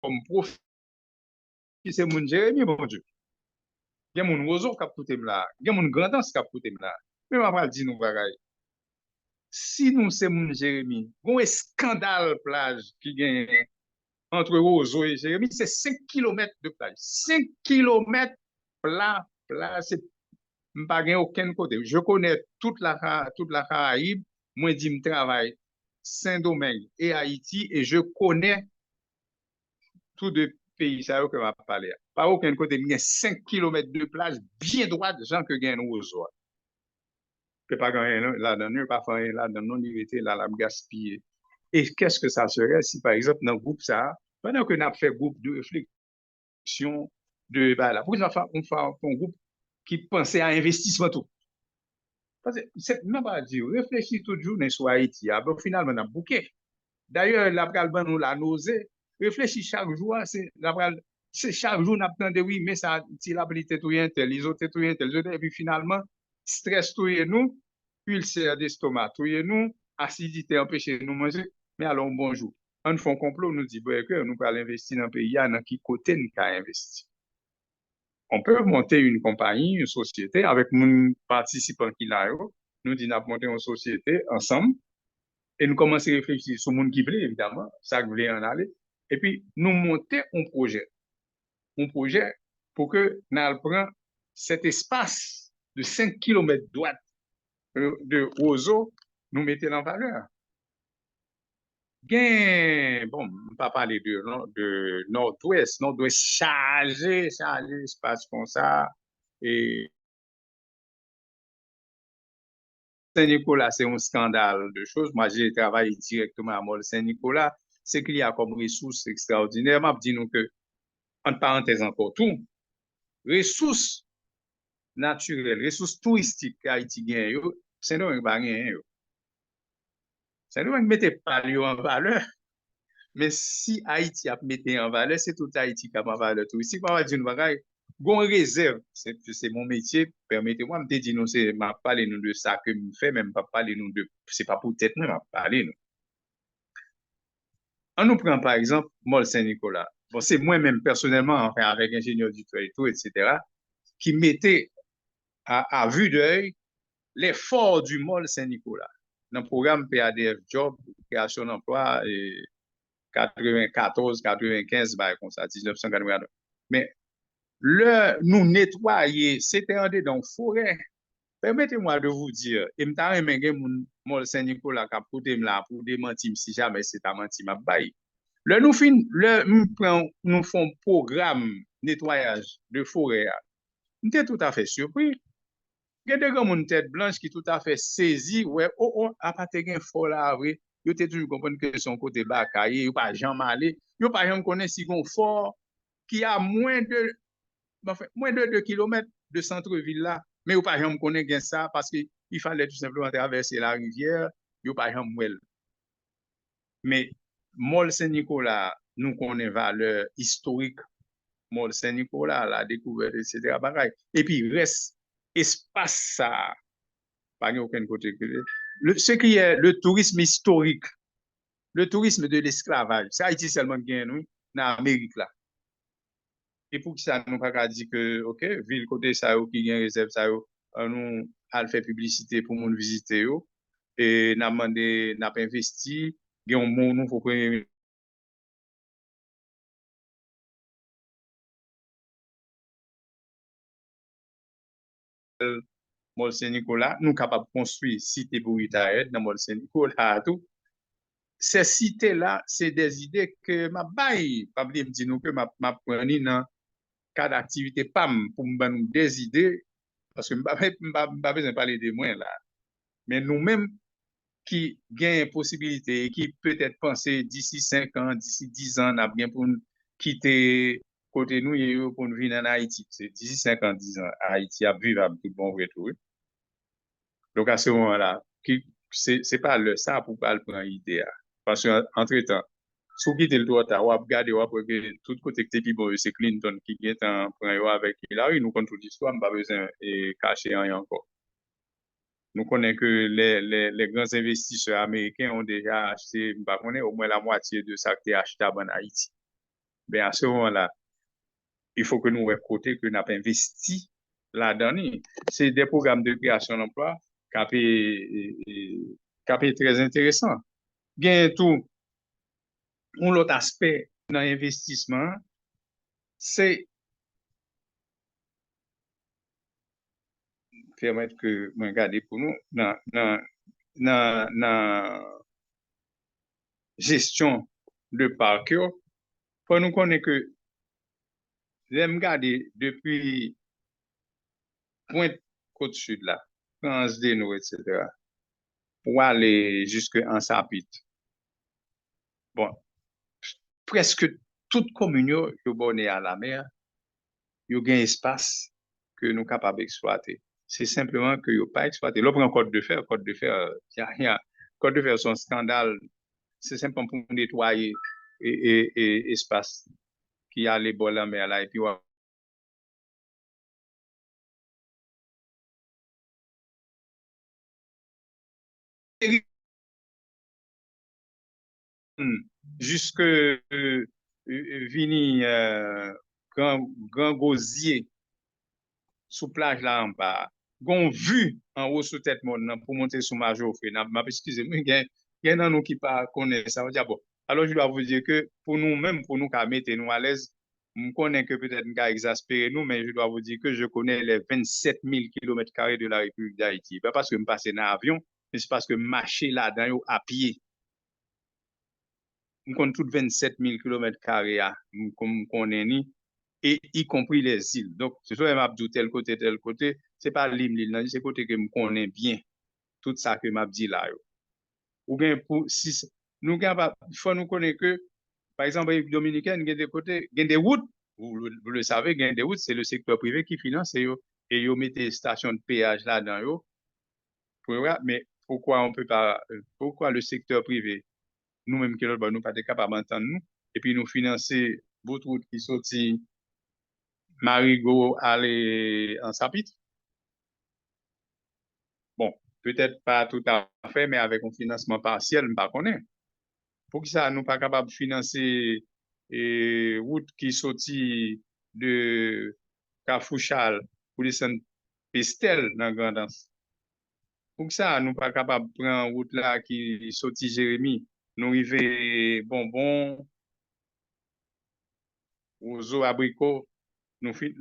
comme profil, c'est mon Jérémy, bon Dieu. Il y a mon oiseau qui a coûté là, il y a mon grandance qui a coûté là. Mais je vais dire nous bagaille. Si nous c'est mon Jérémy, il y a un scandale plage qui gagne entre Ozo et Jérémy, c'est 5 km de plage. 5 km plat, c'est pas aucun côté. Je connais toute la Caraïbe. Moi, je travaille Saint-Domingue et Haïti et je connais tous deux pays ça que m'a parlé. Pas aucun côté, il y a 5 km de plage bien droite, gens que gagne Ozo. Que pas gagner là-dedans, pas faire là-dedans, non, il était là, la gaspiller. Et qu'est-ce que ça serait si, par exemple, dans le groupe ça, pendant que nous avons fait groupe de réflexion, là, pour exemple, on fait un groupe qui pensait à investissement tout. Parce que c'est même pas dire, réfléchir toute journée sur Haïti, ben, finalement, on a bouquet. D'ailleurs, la pral nous la nausée, réfléchir chaque jour, c'est chaque jour, on apprend de oui, mais ça, si la polité tout rien tel, les autres tout rien tel, et puis finalement, stress tout nous, ulcère d'estomac tout nous, acidité empêcher nous manger, mais alors bonjour. On fait un complot, nous dit, bon, que nous allons investir dans le pays, dans qui côté nous allons investir. On peut monter une compagnie, une société, avec mon participant qui l'a, nous disons, monter une société ensemble, et nous commençons à réfléchir sur le monde qui voulait, évidemment, ça qui voulait en aller, et puis nous monter un projet pour que nous prenions cet espace de 5 km droite de Ozo, nous mettions en valeur. Bon, pas parler de nord-ouest chargé, espace comme ça, et Saint-Nicolas, c'est un scandale de choses. Moi, j'ai travaillé directement à Mol Saint-Nicolas. C'est qu'il y a comme ressources extraordinaires. Je dis nous que, entre parenthèses encore, tout, ressources naturelles, ressources touristiques qu'Haïti gagne, Saint-Domingue pas gagne. Saint-Domingue mette pas en valeur. Mais si Haïti a mis en valeur, c'est tout Haïti qui a en valeur touristique. Je vais dire une bagaille. Gon réserve, c'est mon métier, permettez-moi de dire nous c'est m'a parler nous de ça que me fait même pas parler nous de c'est pas pour tête nous m'a parler nous. On nous prend par exemple Mol Saint-Nicolas. Bon, c'est moi-même personnellement enfin avec ingénieur du toit et tout etc. qui mettait à vue d'œil l'effort du Mol Saint-Nicolas dans le programme PADF Job création d'emploi et 94 95 bah comme ça 1994. Mais nous nettoyer, c'était en dedans forêt. Permettez-moi de vous dire, et m'ta remè gen Mol Saint-Nicolas qui a côté là pour démentir si jamais c'est à mentir m'a bail. Nous font programme nettoyage de forêt. M'était tout à fait surpris. Il y a des gens tête blanche qui tout à fait saisi ouais à pas te gen fort là vrai. Yo te toujours comprendre que son côté bakaye, yo pas jamais aller, yo pas jamais connaître si gon fort qui a moins de 2 km de centre-ville là, mais vous pas jamais connaître ça parce qu'il fallait tout simplement traverser la rivière, vous pas jamais mouel. Mais Mall Saint-Nicolas, nous connaissons valeur historique, Mall Saint-Nicolas, la découverte, etc. Bagaille. Et puis, reste espace ça, pas aucun côté. Ce qui est le tourisme historique, le tourisme de l'esclavage, c'est Haïti seulement qui gagne, nous, dans l'Amérique là. Et pour que ça, nous pas dire que, OK, ville côté ça, qui gagne réserve ça, nous, allons faire publicité pour nous visiter, et n'a demandé, n'a pas investi, il y a un bon nouveau premier Mall Saint-Nicolas, nous capables de construire cité pour Itaïd dans Mall Saint-Nicolas tout. Ces cités-là, c'est des idées que ma baille, pas me dire nous que ma prendre dans cas d'activité PAM pour me donner des idées parce que pas besoin de parler de moi là. Mais nous-mêmes qui gagnent possibilité et qui peut-être penser d'ici 5 ans, d'ici 10 ans, n'a bien pour nous quitter côté nous et pour nous venir en Haïti. C'est d'ici 5 ans, 10 ans, Haïti a vivre tout bon vrai tout. Donc, à ce moment-là, c'est pas le ça pour pas le prendre idée. Parce qu'entre-temps, si vous quittez le droit, vous regardez, vous regardez tout côté que bon, c'est Clinton qui est en prend avec Hillary, nous connaissons toute l'histoire, pas besoin de cacher rien encore. Nous connaissons que les grands investisseurs américains ont déjà acheté, au moins la moitié de ça qui est achetable en Haïti. Ben, à ce moment-là, il faut que nous côté que nous avons investi là-dedans. C'est des programmes de création d'emploi qui est très intéressant. Bien tout, un autre aspect dans l'investissement, c'est permettre que je regarde pour nous dans gestion de parc, pour nous connaître que j'aime regarder depuis Pointe Côte-Sud là, France des Nord, etc., pour aller jusqu'en Sapit. Bon, presque toute commune est bornée à la mer, il y a un espace que nous sommes capables d'exploiter. C'est simplement que nous pas exploité. Là, on Côte de Fer, il y a rien. Côte de Fer, c'est un scandale. C'est simplement pour nettoyer l'espace qui a les bords de la mer là. Et puis, jusque vini grand gosier sous plage là en bas. Gon vu en haut sous tête monde pour monter sous Majorfé. M'a excusez-moi, il y a nous qui pas connaît ça. On dit bon. Alors je dois vous dire que pour nous-mêmes, pour nous qu'à mettre nous à l'aise, je connais que peut-être nous exaspérer nous, mais je dois vous dire que je connais les 27 000 km² de la République d'Haïti. Pas parce que je passe dans l'avion, mais c'est parce que marcher là-dedans à pied. Je connais tout 27 000 km², comme on est ni, et y compris les îles. Donc, ce soit Mabdou tel côté, c'est pas l'île, c'est côté que je connais bien tout ça que m'a dit là. Ou bien, si nous, il faut nous connaître que, par exemple, en Dominicaine, il y a des côtés, il y a des routes, vous le savez, il y a des routes, c'est le secteur privé qui finance et ils mettent des stations de péage là-dedans. Mais pourquoi on peut pas, pourquoi le secteur privé, nous-mêmes qui nous pas capables d'entendre nous, et puis nous financer votre route qui sortit Marigot aller en Sapit? Bon, peut-être pas tout à fait, mais avec un financement partiel, je ne connais pas. Pour que ça, nous pas capable de financer et route qui sortit de Kafouchal pour descendre Pestel dans Grandance. Pour que ça, nous pas capable de prendre route là qui sortit Jérémy, nous arriver Bonbon, aux abricots, nous fait,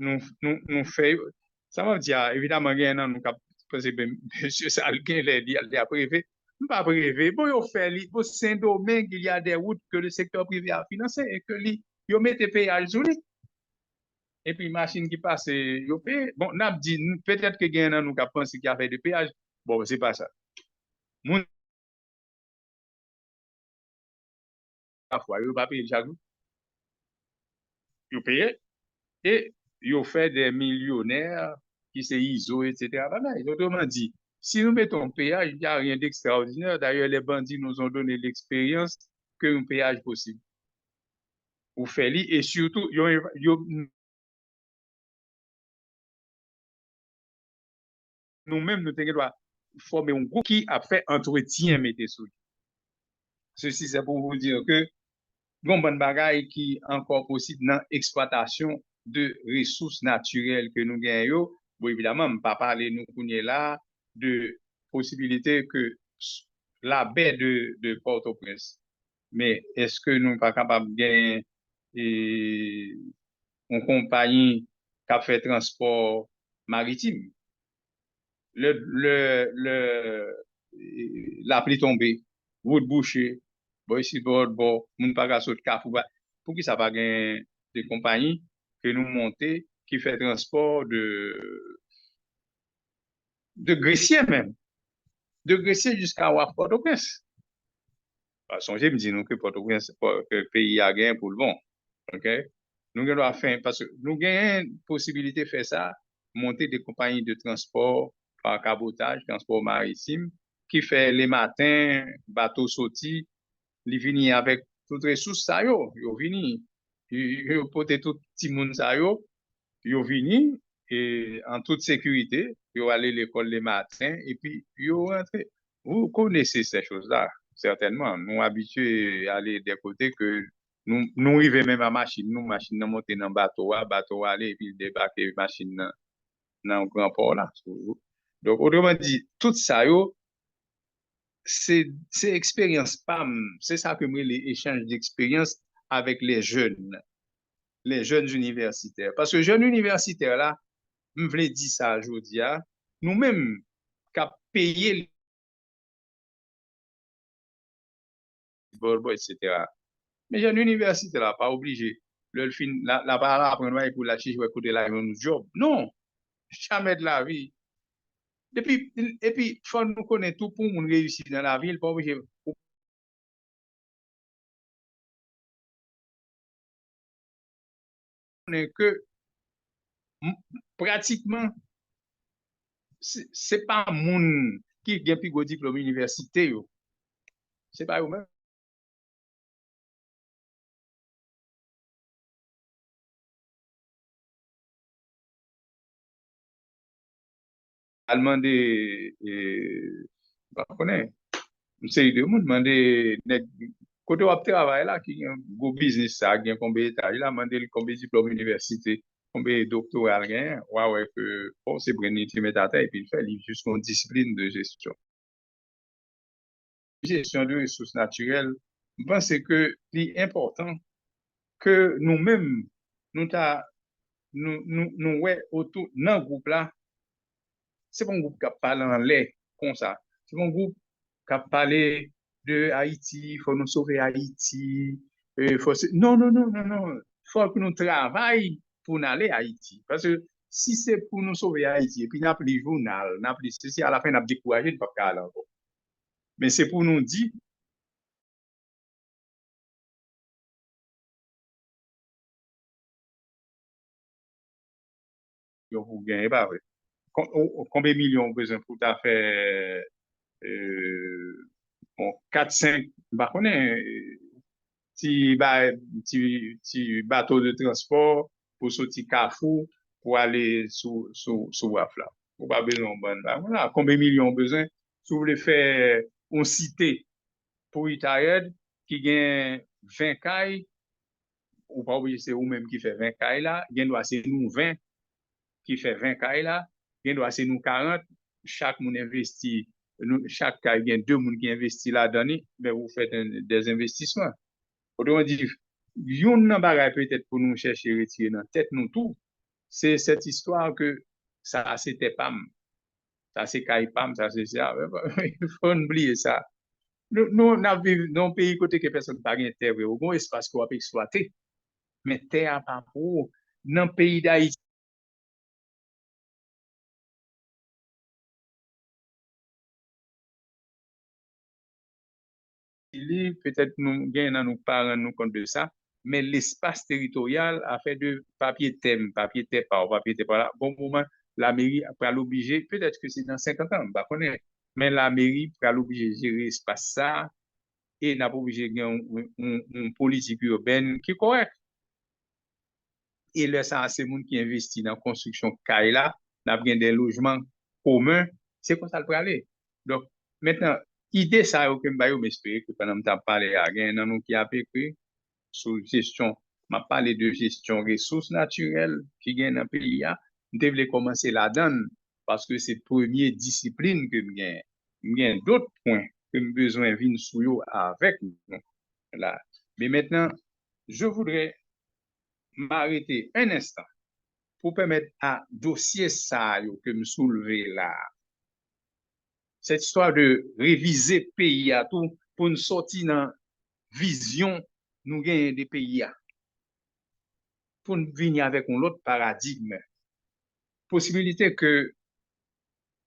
ça va dire, évidemment, il y a nous parce que monsieur Salguin l'a prévu. Pas prévu. Bon, il fait, au Saint-Domingue, il y a des routes que le secteur privé a financées et que il met des péages sur lui. Et puis, machine qui passe, il paye. Bon, n'a dit, peut-être que il y a nous qui pensé qu'il y avait des péages. Bon, c'est pas ça. Moun, parfois, il pas payer chaque jour. Il paye. Et il fait des millionnaires qui se ISO, etc. Autrement dit, si nous mettons péage, il n'y a rien d'extraordinaire. D'ailleurs, les bandits nous ont donné l'expérience que un péage possible. Ou fait li, et surtout, nous-mêmes, nous devons former un groupe qui a fait entretien mettez sous. Ceci, c'est pour vous dire que bon bon bagay qui encore possible dans l'exploitation de ressources naturelles que nous gagnons. Bon, évidemment, je ne pas parler nous connaît là de possibilité que la baie de Port-au-Prince. Mais est-ce que nous ne sommes pas capables de gagner une compagnie qui a fait transport maritime? La pluie tombée, route bouchée, bon, ici, bon, moun pas sauter Carrefour. Pour qui ça va gagner des compagnies que nous monter qui fait transport de graissiers même, de graissiers jusqu'à Port-au-Prince. Songez, me dit nous que Port-au-Prince, que le pays a gagné pour le bon. OK? Nous devons faire, parce que nous avons possibilité de faire ça, monter des compagnies de transport par cabotage, transport maritime, qui fait les matins, bateau sorti, ils viennent avec toutes les ressources, ça yo, ils viennent, ils portent tout petit monde ça yo, ils viennent et en toute sécurité, ils aller à l'école les matins et puis ils rentrent. Vous connaissez ces choses-là, certainement. Nous habitués à aller des côtés que nous arrivons même à machine, nous machine nous monter dans bateau aller et puis débarquer machine dans le grand port là. Donc autrement dit, tout ça yo c'est expérience PAM, c'est ça que moi les échanges d'expérience avec les jeunes universitaires. Parce que jeunes universitaires là, je voulais dire ça aujourd'hui, nous-mêmes qu'à payer etc. Mais jeunes universitaires là, pas obligé. Le fin, la parole apprendre pour la chiche, écouter la même job. Non, jamais de la vie. Et puis, faut nous connaître tout pour nous réussir dans la vie, pas obligé. Que pratiquement, c'est pas moun qui a plus de diplôme université, c'est pas eux-mêmes. Allemand bah, connaît, une série de monde demandé côté où travail là qui un gros business ça gain combien d'étage là demandé combien diplôme université combien doctoral gain ouais que bon c'est prendre il met à terre et puis il fait jusqu'en discipline de gestion de ressources naturelles. Je pense que c'est important que nous-mêmes nous ouais autour dans le groupe là, c'est pas un groupe qui parle en l'air comme ça. C'est un groupe qui parle de Haïti, il faut nous sauver Haïti. Non. Il faut que nous travaillions pour aller à Haïti. Parce que si c'est pour nous sauver Haïti, et puis nous avons les journal, nous avons ceci, à la fin, nous avons découragé de ne pas aller encore. Mais c'est pour nous dire, vous gagnez pas, oui. Combien de millions besoin pour faire bon, 4-5, bah, on est, petit bateau de transport pour sortir Carrefour pour aller sous Wafla. Vous pas besoin de bonne. Voilà, combien de millions besoin si vous voulez faire une cité pour Itaïd qui gagne 20 cailles, ou pas oublier c'est vous-même qui fait 20 cailles là, il doit c'est nous 20 qui fait 20 cailles là, il doit c'est nous 40, chaque monde investit, chaque caille il y a deux monde qui investit là-dedans, mais vous faites des investissements. Autrement dit, yon nan bagay peut-être pour nous chercher retirer dans tête nous tout, c'est cette histoire que ça c'était PAM, ça c'est PAM, ça c'est ça. Il faut oublier ça. Nous vivons dans un pays côté que personne pas gain terre, au bon espace qu'on peut exploiter. Mais terre pas pour dans le pays d'Haïti. Peut-être nous gagnons nous parents nous compte de ça, mais l'espace territorial a fait de papier thème par papier thème par là. Bon moment, la mairie va l'obliger, peut-être que c'est dans 50 ans, bah, mais la mairie va l'obliger de gérer l'espace ça et n'a pas obligé de une politique urbaine qui est correcte. Et là, ça, c'est le monde qui investit dans la construction de là, n'a bien des logements communs, c'est comme ça le peut aller. Donc, maintenant, idée ça, que je m'espère que pendant que tu as parlé à quelqu'un dans nous qui a écrit sur gestion, m'a parlé de gestion ressources naturelles qui gagne dans le pays, je devais commencer là-dedans parce que c'est la première discipline que je gagne d'autres points que j'ai besoin de venir sur eux avec nous. Là. Mais maintenant, je voudrais m'arrêter un instant pour permettre à dossier ça que me soulever là. Cette histoire de réviser pays à tout pour nous sortir dans vision nous gagner des pays pour nous venir avec un autre paradigme. Possibilité que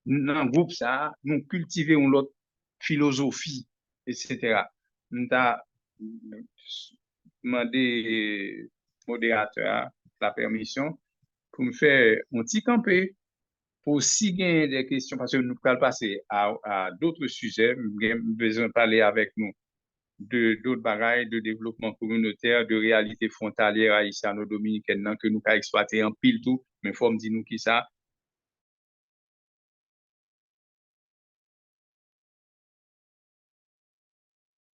dans le groupe ça, nous cultiver une autre philosophie, etc. Nous avons demandé au modérateur la permission pour me faire un petit campé pour si gagner des questions, parce que nous allons passer à d'autres sujets, nous avons besoin de parler avec nous d'autres bagailles de développement communautaire, de réalité frontalière haïtiano-dominicaine que nous avons exploité en pile tout, mais il faut me dire nous qui ça.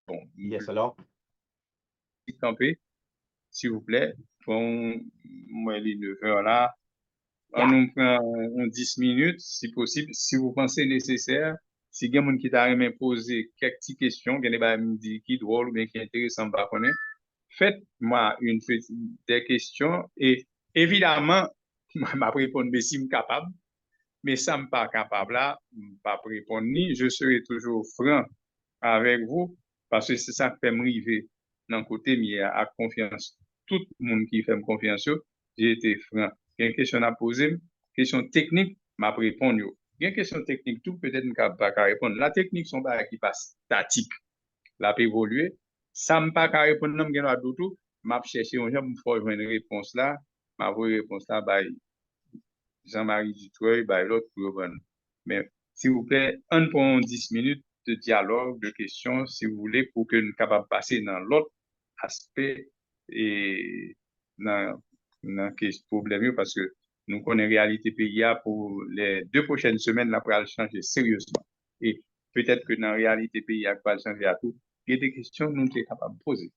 Bon, Yes, alors. petit campé, s'il vous plaît, bon, moi, les 9 heures là, on nous prend 10 minutes, si possible, si vous pensez nécessaire. Si il y a quelqu'un qui t'a posé quelques petites questions, il y a qui drôle ou bien qui est intéressant, pas connaître, faites-moi une petite des questions et évidemment, ma répondre mais si je suis capable, mais ça me pas capable là, pas répondre ni, je serai toujours franc avec vous parce que c'est ça qui fait me river d'un côté, mais à confiance. Tout le monde qui fait me confiance, j'ai été franc. Il y a une question à poser, question technique, m'a répondre. Il y a une question technique, tout peut-être ne pas répondre. La technique, sont pas qui passe statique, la peut évoluer. Ça me pas répondre, non, bien tout, m'a cherché un jour pour avoir une réponse là, m'a une réponse là, bah, Jean-Marie Dutoit, bah, l'autre pour répondre. Mais, s'il vous plaît, on prend 10 minutes de dialogue, de questions, si vous voulez, pour que nous soyons capables de passer dans l'autre aspect et dans ce problème, parce que nous connaissons la réalité pays pour les 2 prochaines semaines, là, pour changer sérieusement. Et peut-être que dans la réalité pays, pour changer à tout, il y a des questions que nous sommes capables de poser.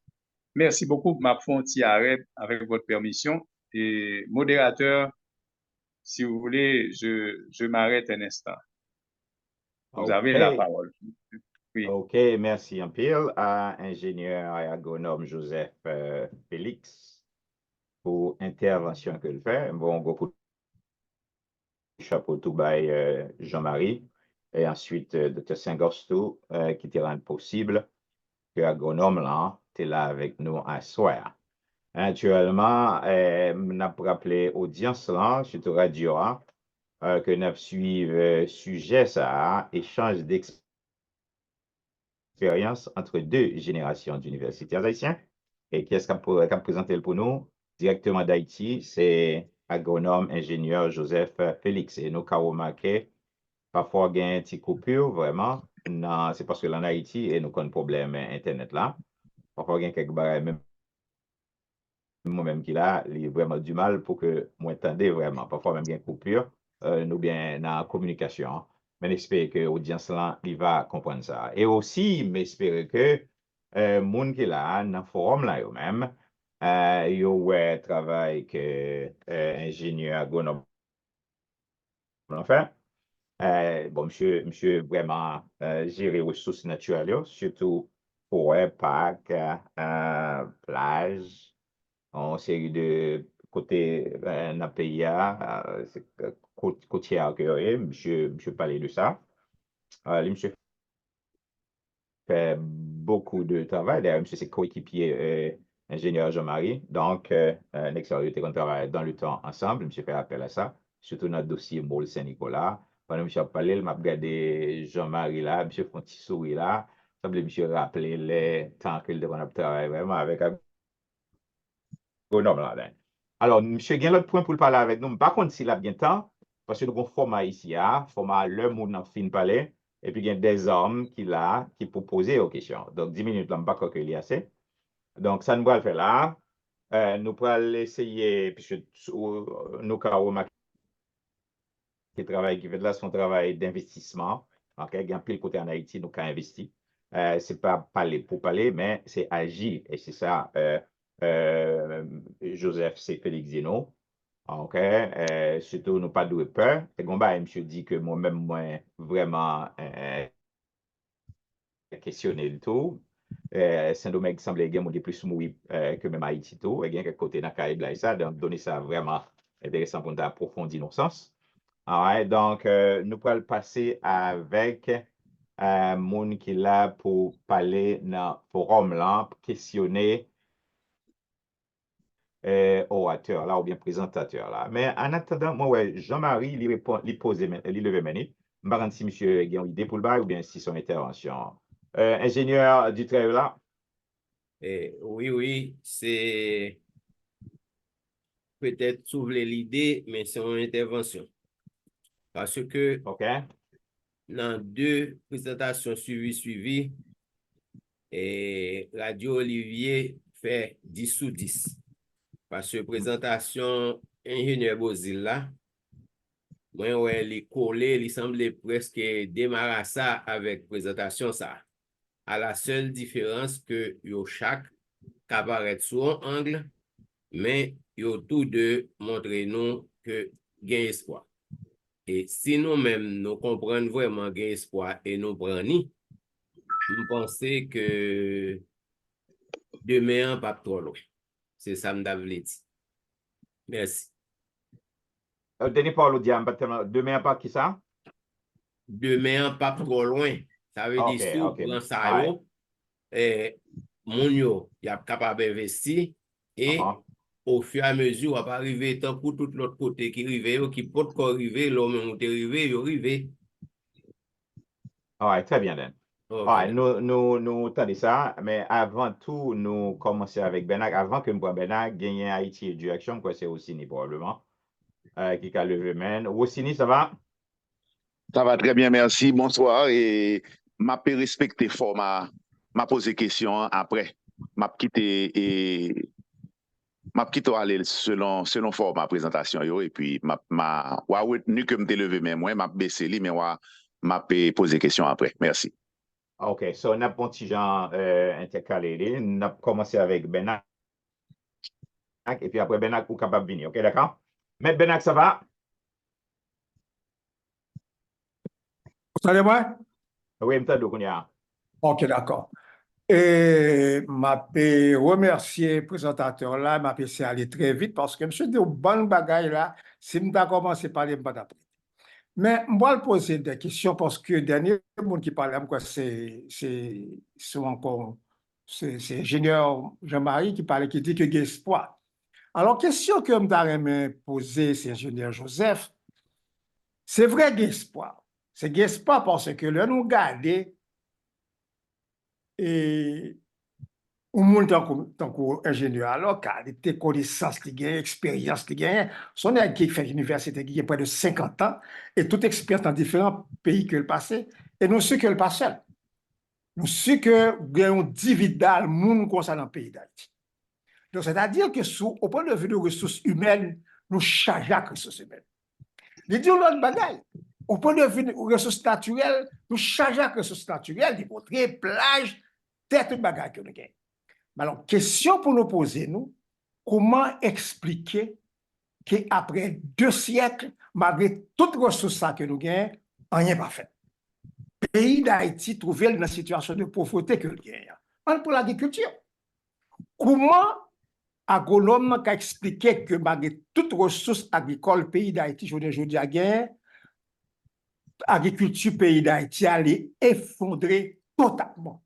Merci beaucoup. Ma frontière arrête avec votre permission. Et modérateur, si vous voulez, je m'arrête un instant. Vous avez la parole. Oui. OK, merci un pile à ingénieur et agronome Joseph Félix pour l'intervention qu'il fait. Bon, beaucoup de chapeau tout by Jean-Marie et ensuite Dr. Saint-Gostou qui te rend possible que agronome là, tu es là avec nous à soir. Naturellement, n'a pas rappelé audience là, sur radio, que nous suivons sujet ça, échange d'expérience entre 2 générations d'universitaires haïtiens. Et qui est-ce qui a présenté pour nous? Directement d'Haïti, c'est agronome ingénieur Joseph Félix. Et nous avons remarqué, parfois, il y a une petite coupure, vraiment. C'est parce que en Haïti, et nous avons un problème Internet là. Parfois, il y a quelques barrières, même moi-même qui là, il a vraiment du mal pour que moi entendez vraiment. Parfois, même il y a une coupure, nous bien dans la communication. Mais j'espère que l'audience là, il va comprendre ça. Et aussi, j'espère que monde qui là, dans le forum là, eux-mêmes, ils ont travail que ingénieur agronome. Enfin, bon, monsieur vraiment gérer ressources naturelles, surtout forêt, parc, plage, en série de côté dans le pays, côtière que monsieur parlait de ça. Monsieur fait beaucoup de travail. D'ailleurs, monsieur c'est coéquipier ingénieur Jean-Marie. Donc, l'extérieur qu'on travaille dans le temps ensemble. Monsieur fait appel à ça, surtout dans le dossier Môle Saint-Nicolas. Pendant monsieur a parlé, il m'a regardé Jean-Marie là, monsieur fait un petit sourire là. Ça me monsieur rappeler les temps qu'il devait travailler vraiment avec un agronome là. Alors, monsieur, il y a l'autre point pour parler avec nous. Par contre, s'il a bien temps, parce que nous avons un format ici, format le monde en fin de parler, et puis il y a des hommes qui pour poser aux questions. Donc, 10 minutes, là, je ne sais pas qu'il y a assez. Donc, ça nous va le faire là. Nous pourrons essayer, puisque nous avons qui fait là son travail d'investissement. OK, il y a un pile côté en Haïti, nous avons investi. C'est pas parler pour parler, mais c'est agir. Et c'est ça, Joseph, c'est Félix Zeno. OK, surtout, nous pas de peur. Et monsieur dit que moi-même, moi, vraiment questionner le tout. Saint-Domingue semble être plus mouillé que même Haïti tout. Et il y a quelques côtés dans le Caraïbe là, et ça, donc donner ça vraiment intéressant pour nous approfondir nos sens. Alright, donc, nous pourrons passer avec moun qui est là pour parler dans le forum là, pour questionner orateur là ou bien présentateur là. Mais en attendant, moi, ouais, Jean-Marie, il pose, il lève main. Je me si monsieur a une idée pour le bail ou bien si son intervention. Ingénieur Dutreuil là. Oui, c'est peut-être soulever l'idée, mais c'est une intervention. Parce que OK. dans 2 présentations suivies, et Radio Olivier fait 10 sur 10. Parce que présentation ingénieur Bozil là, moi, ouais, les collé, il semblait presque démarrer ça avec présentation ça. À la seule différence que yo chaque cabaret sur un angle, mais yo tous deux montrent nous que gain espoir. Et si nous-mêmes nous comprenons vraiment gain espoir et nous prenons, nous pensons que demain pas trop loin. C'est ça que je voulais dire. Merci. Denis Paul Diam, demain pas qui ça? Demain pas trop loin. Ça veut dire si OK. prend ça yo, moun yo, y a capable d'investir et au fur et à mesure, on va arriver tant pour tout l'autre côté qui arrive, qui peut pas arriver, l'homme est arrivé, il arrive. Ouais, très bien, Dan. Okay. Ouais, nous attendons ça, mais avant tout, nous commençons avec Benak. Avant que nous prenions Benak, gagner Haïti et direction, quoi, c'est Ossini probablement, qui a levé main. Ossini, ça va? Ça va très bien, merci. Bonsoir. Et m'a pas respecté format, m'a posé question après. M'a quitté aller selon format présentation yo et puis m'a retenu que me levé mais moi m'a baissé li mais m'a posé question après. Merci. OK, so on a un petit genre intercalé. On a commencé avec Benak et puis après Benak ou capable de venir. OK, d'accord? Mais Benak, ça va? Vous entendez-moi? Oui, m'tendou Kounia. OK, d'accord. Et m'a remercier le présentateur là, m'a essayé aller très vite parce que monsieur dit bonne bagaille là, si m'ta commencé par les bonnes après. Mais moi, poser des questions parce que le dernier monde qui parlait, c'est ingénieur Jean-Marie qui parlait, qui dit que il y a espoir. Alors, question que je poser, c'est ingénieur Joseph. C'est vrai qu'il y a espoir. C'est qu'il y a espoir parce que là, nous regardons et au monde tant qu'ingénieur, alors qu'il a des connaissances, qui gagne, expérience, qui gagne, son qui fait l'université, qui a près de 50 ans, et tout expert dans différents pays que le passé, et nous sommes que le passé. Nous sommes que nous avons dividal monde concernant le pays d'Haïti. Donc, c'est-à-dire que au point de vue des ressources humaines, nous chargeons les ressources humaines. Je dis l'autre bagaille. Au point de vue des ressources naturelles, nous chargeons les ressources naturelles, des poteries, plages, tête de bagaille que nous gagnons. Alors, question pour nous poser, nous, comment expliquer qu'après 2 siècles, malgré toutes les ressources que nous gagnons, rien n'est pas fait. Le pays d'Haïti trouvé dans une situation de pauvreté que nous gagnons. Pour l'agriculture. Comment agronome a expliqué que malgré toutes les ressources agricoles, le pays d'Haïti, je dis à guerre, l'agriculture pays d'Haïti allait effondrer totalement.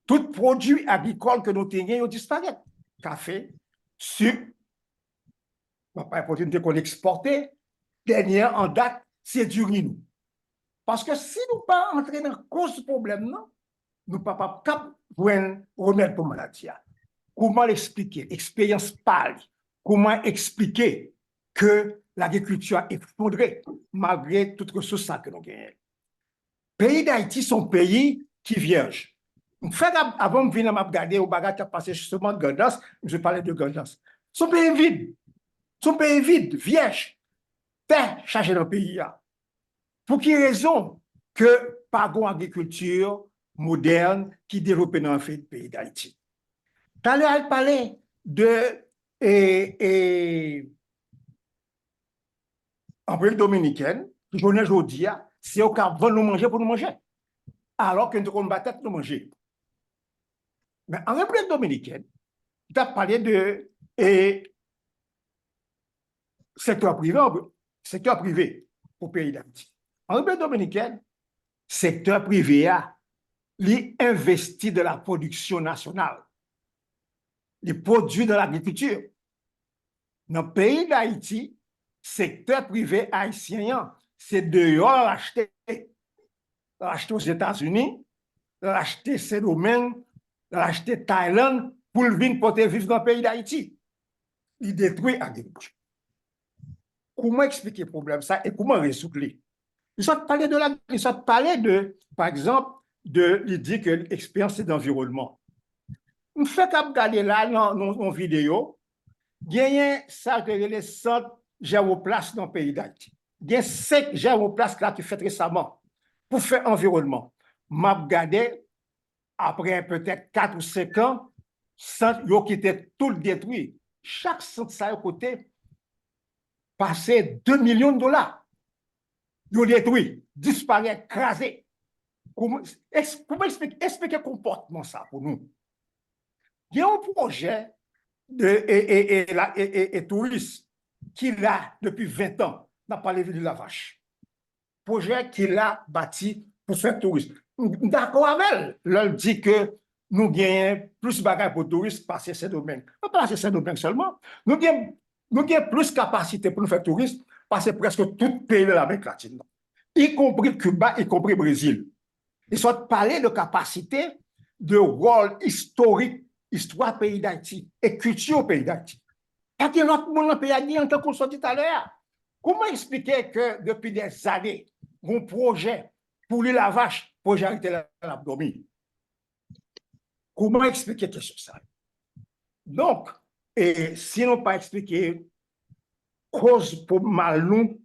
Tout produit agricole que nous tenions disparaît. Café, sucre, pas opportunité qu'on exportait, dernière en date, c'est du riz. Parce que si nous ne pas entrer dans la cause du problème, non, nous ne pouvons pas remettre pour maladie. Comment l'expliquer? Expérience parle. Comment expliquer que l'agriculture est effondrée malgré toutes les ressources que nous gagnons? pays d'Haïti sont pays qui vierge. Fait avant de venir regarder au bagage qui a passé justement de Gandas, je parlais de Gandas. Son pays vide. Son pays vide, vierge. Terre chargée dans le pays. Pour quelle raison que pas une agriculture moderne qui développe dans le pays d'Haïti? Tout à l'heure, elle parlait de en République dominicaine, journée aujourd'hui, c'est au cas de nous manger pour nous manger. Alors que nous combattons nous manger. Mais en République dominicaine, tu as parlé de secteur privé au pays d'Haïti. En République dominicaine, secteur privé a investi de la production nationale, les produits de l'agriculture. Dans le pays d'Haïti, secteur privé haïtien, c'est dehors l'acheter. L'acheter aux États-Unis, l'acheter Saint-Domingue, l'acheter Thaïlande pour venir porter vivre dans le pays d'Haïti. Il détruit l'agriculture. Comment expliquer le problème ça et comment résoudre? Ils ont parlé par exemple, il dit que l'expérience c'est d'environnement. On fait qu'à regarder là dans vidéo, il y a ça que les centres géoplaces dans le pays d'Haïti. Il y a 5 géoplaces là qui fait récemment pour faire environnement. M'a regardé après peut-être 4 ou 5 ans, centres qui étaient tout détruits. Chaque centre ça a coûté passer 2 millions de dollars. Ils ont détruit, disparaît, écrasé. Comment expliquer le comportement ça pour nous? Il y a un projet de tourisme qu'il a depuis 20 ans, n'a pas les villes de la Vache. Projet qu'il a bâti pour faire tourisme. D'accord avec elle. Elle dit que nous gagnons plus de bagages pour touristes passer ces domaines. Pas passer ces domaines seulement. Nous gagnons plus de capacité pour nous faire tourisme passer presque tout le pays de l'Amérique latine, y compris Cuba, y compris Brésil. Ils sont parlé de capacité, de rôle historique, histoire pays d'Haïti et culture au pays d'Haïti. Parce que l'autre monde dans le pays d'Haïti, en tant qu'on soit dit tout à l'heure, comment expliquer que depuis des années, mon projet pour l'île la vache, projet arrêté l'abdomen? Comment expliquer quelque chose ça? Donc, et si on pas expliquer cause pour mal nous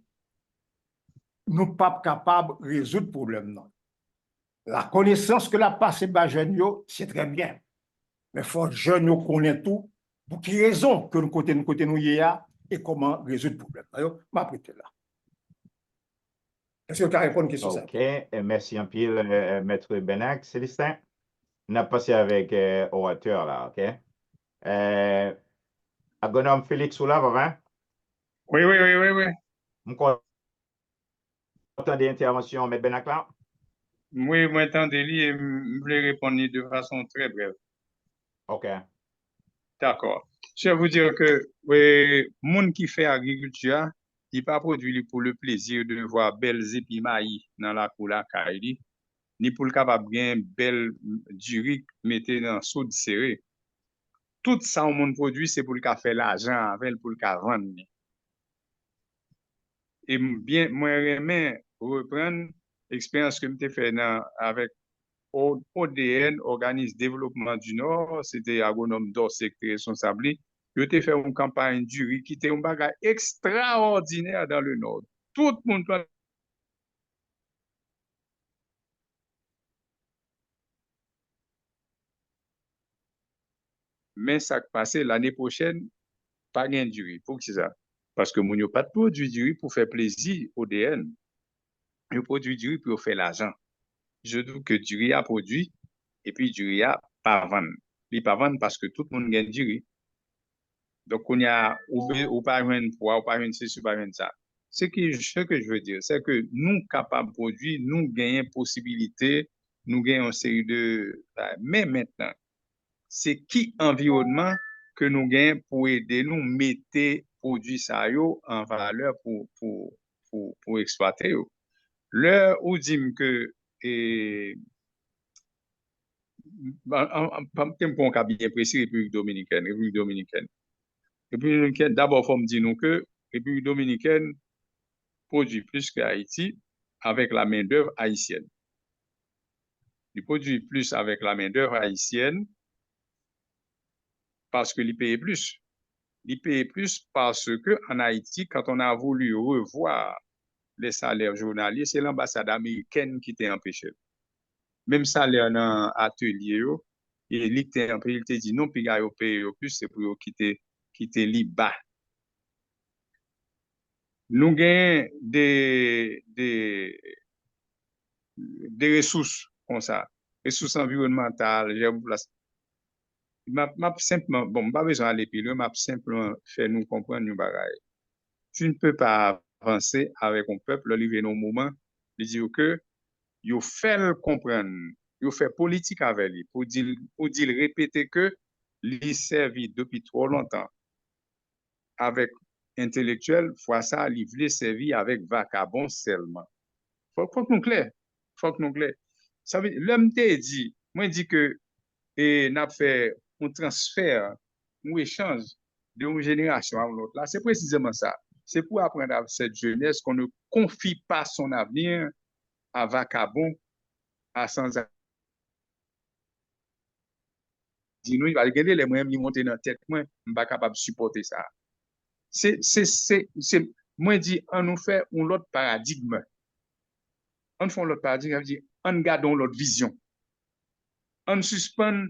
ne sommes pas capables de résoudre le problème. Non. La connaissance que la passé par jeunes, c'est très bien. Mais il faut que les jeunes connaissent tout. Pour quelle raison que nous côté nous y a et comment résoudre le problème. Alors, je m'apprête là. Est-ce que tu as répondu à une question? OK. Merci un peu, Maître Benac. Célestin, on a passé avec orateur là, OK? Agronome Félix Soula, va? Oui. Vous entendez l'intervention, M. Benac là? Oui, moi, entendez et je voulais répondre de façon très brève. OK. D'accord. Je vais vous dire que le monde qui fait agriculture, il pas produit pour le plaisir de voir belles épimailles dans la cour la caille, ni pour le capable bien belle du riz mettre dans soude serré. Tout ça au monde produit c'est pour le faire l'argent avec pour le vendre. Et bien moi j'aimerais reprendre l'expérience que j'ai fait avec ODN, Organisme Développement du Nord, c'était agronome d'Orsec qui était responsable. Il a fait une campagne du riz qui était un bagage extraordinaire dans le Nord. Tout le monde. Mais ça qui passé l'année prochaine, pas gain du riz. Pour qui ça? Parce que nous n'avons pas de produit du riz pour faire plaisir au DN. Nous produit du riz pour faire l'argent. Je dis que du riz a produit et puis du riz a pas vendre. Il pas vendre parce que tout le monde gagne du riz. Donc, on y a ou pas une poids, ou pas une ceci, ou pas une ça. Ce que je veux dire, c'est que nous, capables de produire, nous gagnons possibilité, nous gagnons une série de... Mais maintenant, c'est qui environnement que nous gagnons pour aider nous mettre produits ça en valeur pour exploiter. L'heure où dit que pour un cas bien précis, République dominicaine. D'abord, il faut me dire nous que République dominicaine produit plus que Haïti avec la main-d'œuvre haïtienne. Il produit plus avec la main-d'œuvre haïtienne parce que il paye plus. Il paye plus parce que en Haïti, quand on a voulu revoir les salaires journaliers, c'est l'ambassade américaine qui t'a empêché. Même salaire dans l'atelier, et il te dit non, puis il paye plus, c'est pour quitter li bas. Nous gagnons des ressources comme ça, ressources environnementales, m'a simplement, bon, pas besoin d'aller plus loin, m'a simplement fait nous comprendre une bagaille. Tu ne peux pas avancer avec un peuple, arriver dans un moment, de dire que, il fait le comprendre, il fait politique avec lui, pour dire répéter que, il servi depuis trop longtemps avec intellectuel, fois ça, il voulait servir avec vagabond seulement. Faut que nous clair. Faut que nous clair. Ça veut dire, l'homme t'a dit, moi, dit que, et n'a fait un transfert, un échange d'une génération à l'autre. Là, c'est précisément ça. C'est pour apprendre à cette jeunesse qu'on ne confie pas son avenir à vagabond, à sans dis-nous, il va regarder les moyens qui montent dans la tête, moi, je ne suis pas capable de supporter ça. Moi, je dis, on nous fait un autre paradigme. On fait l'autre paradigme, on garde l'autre vision. On suspend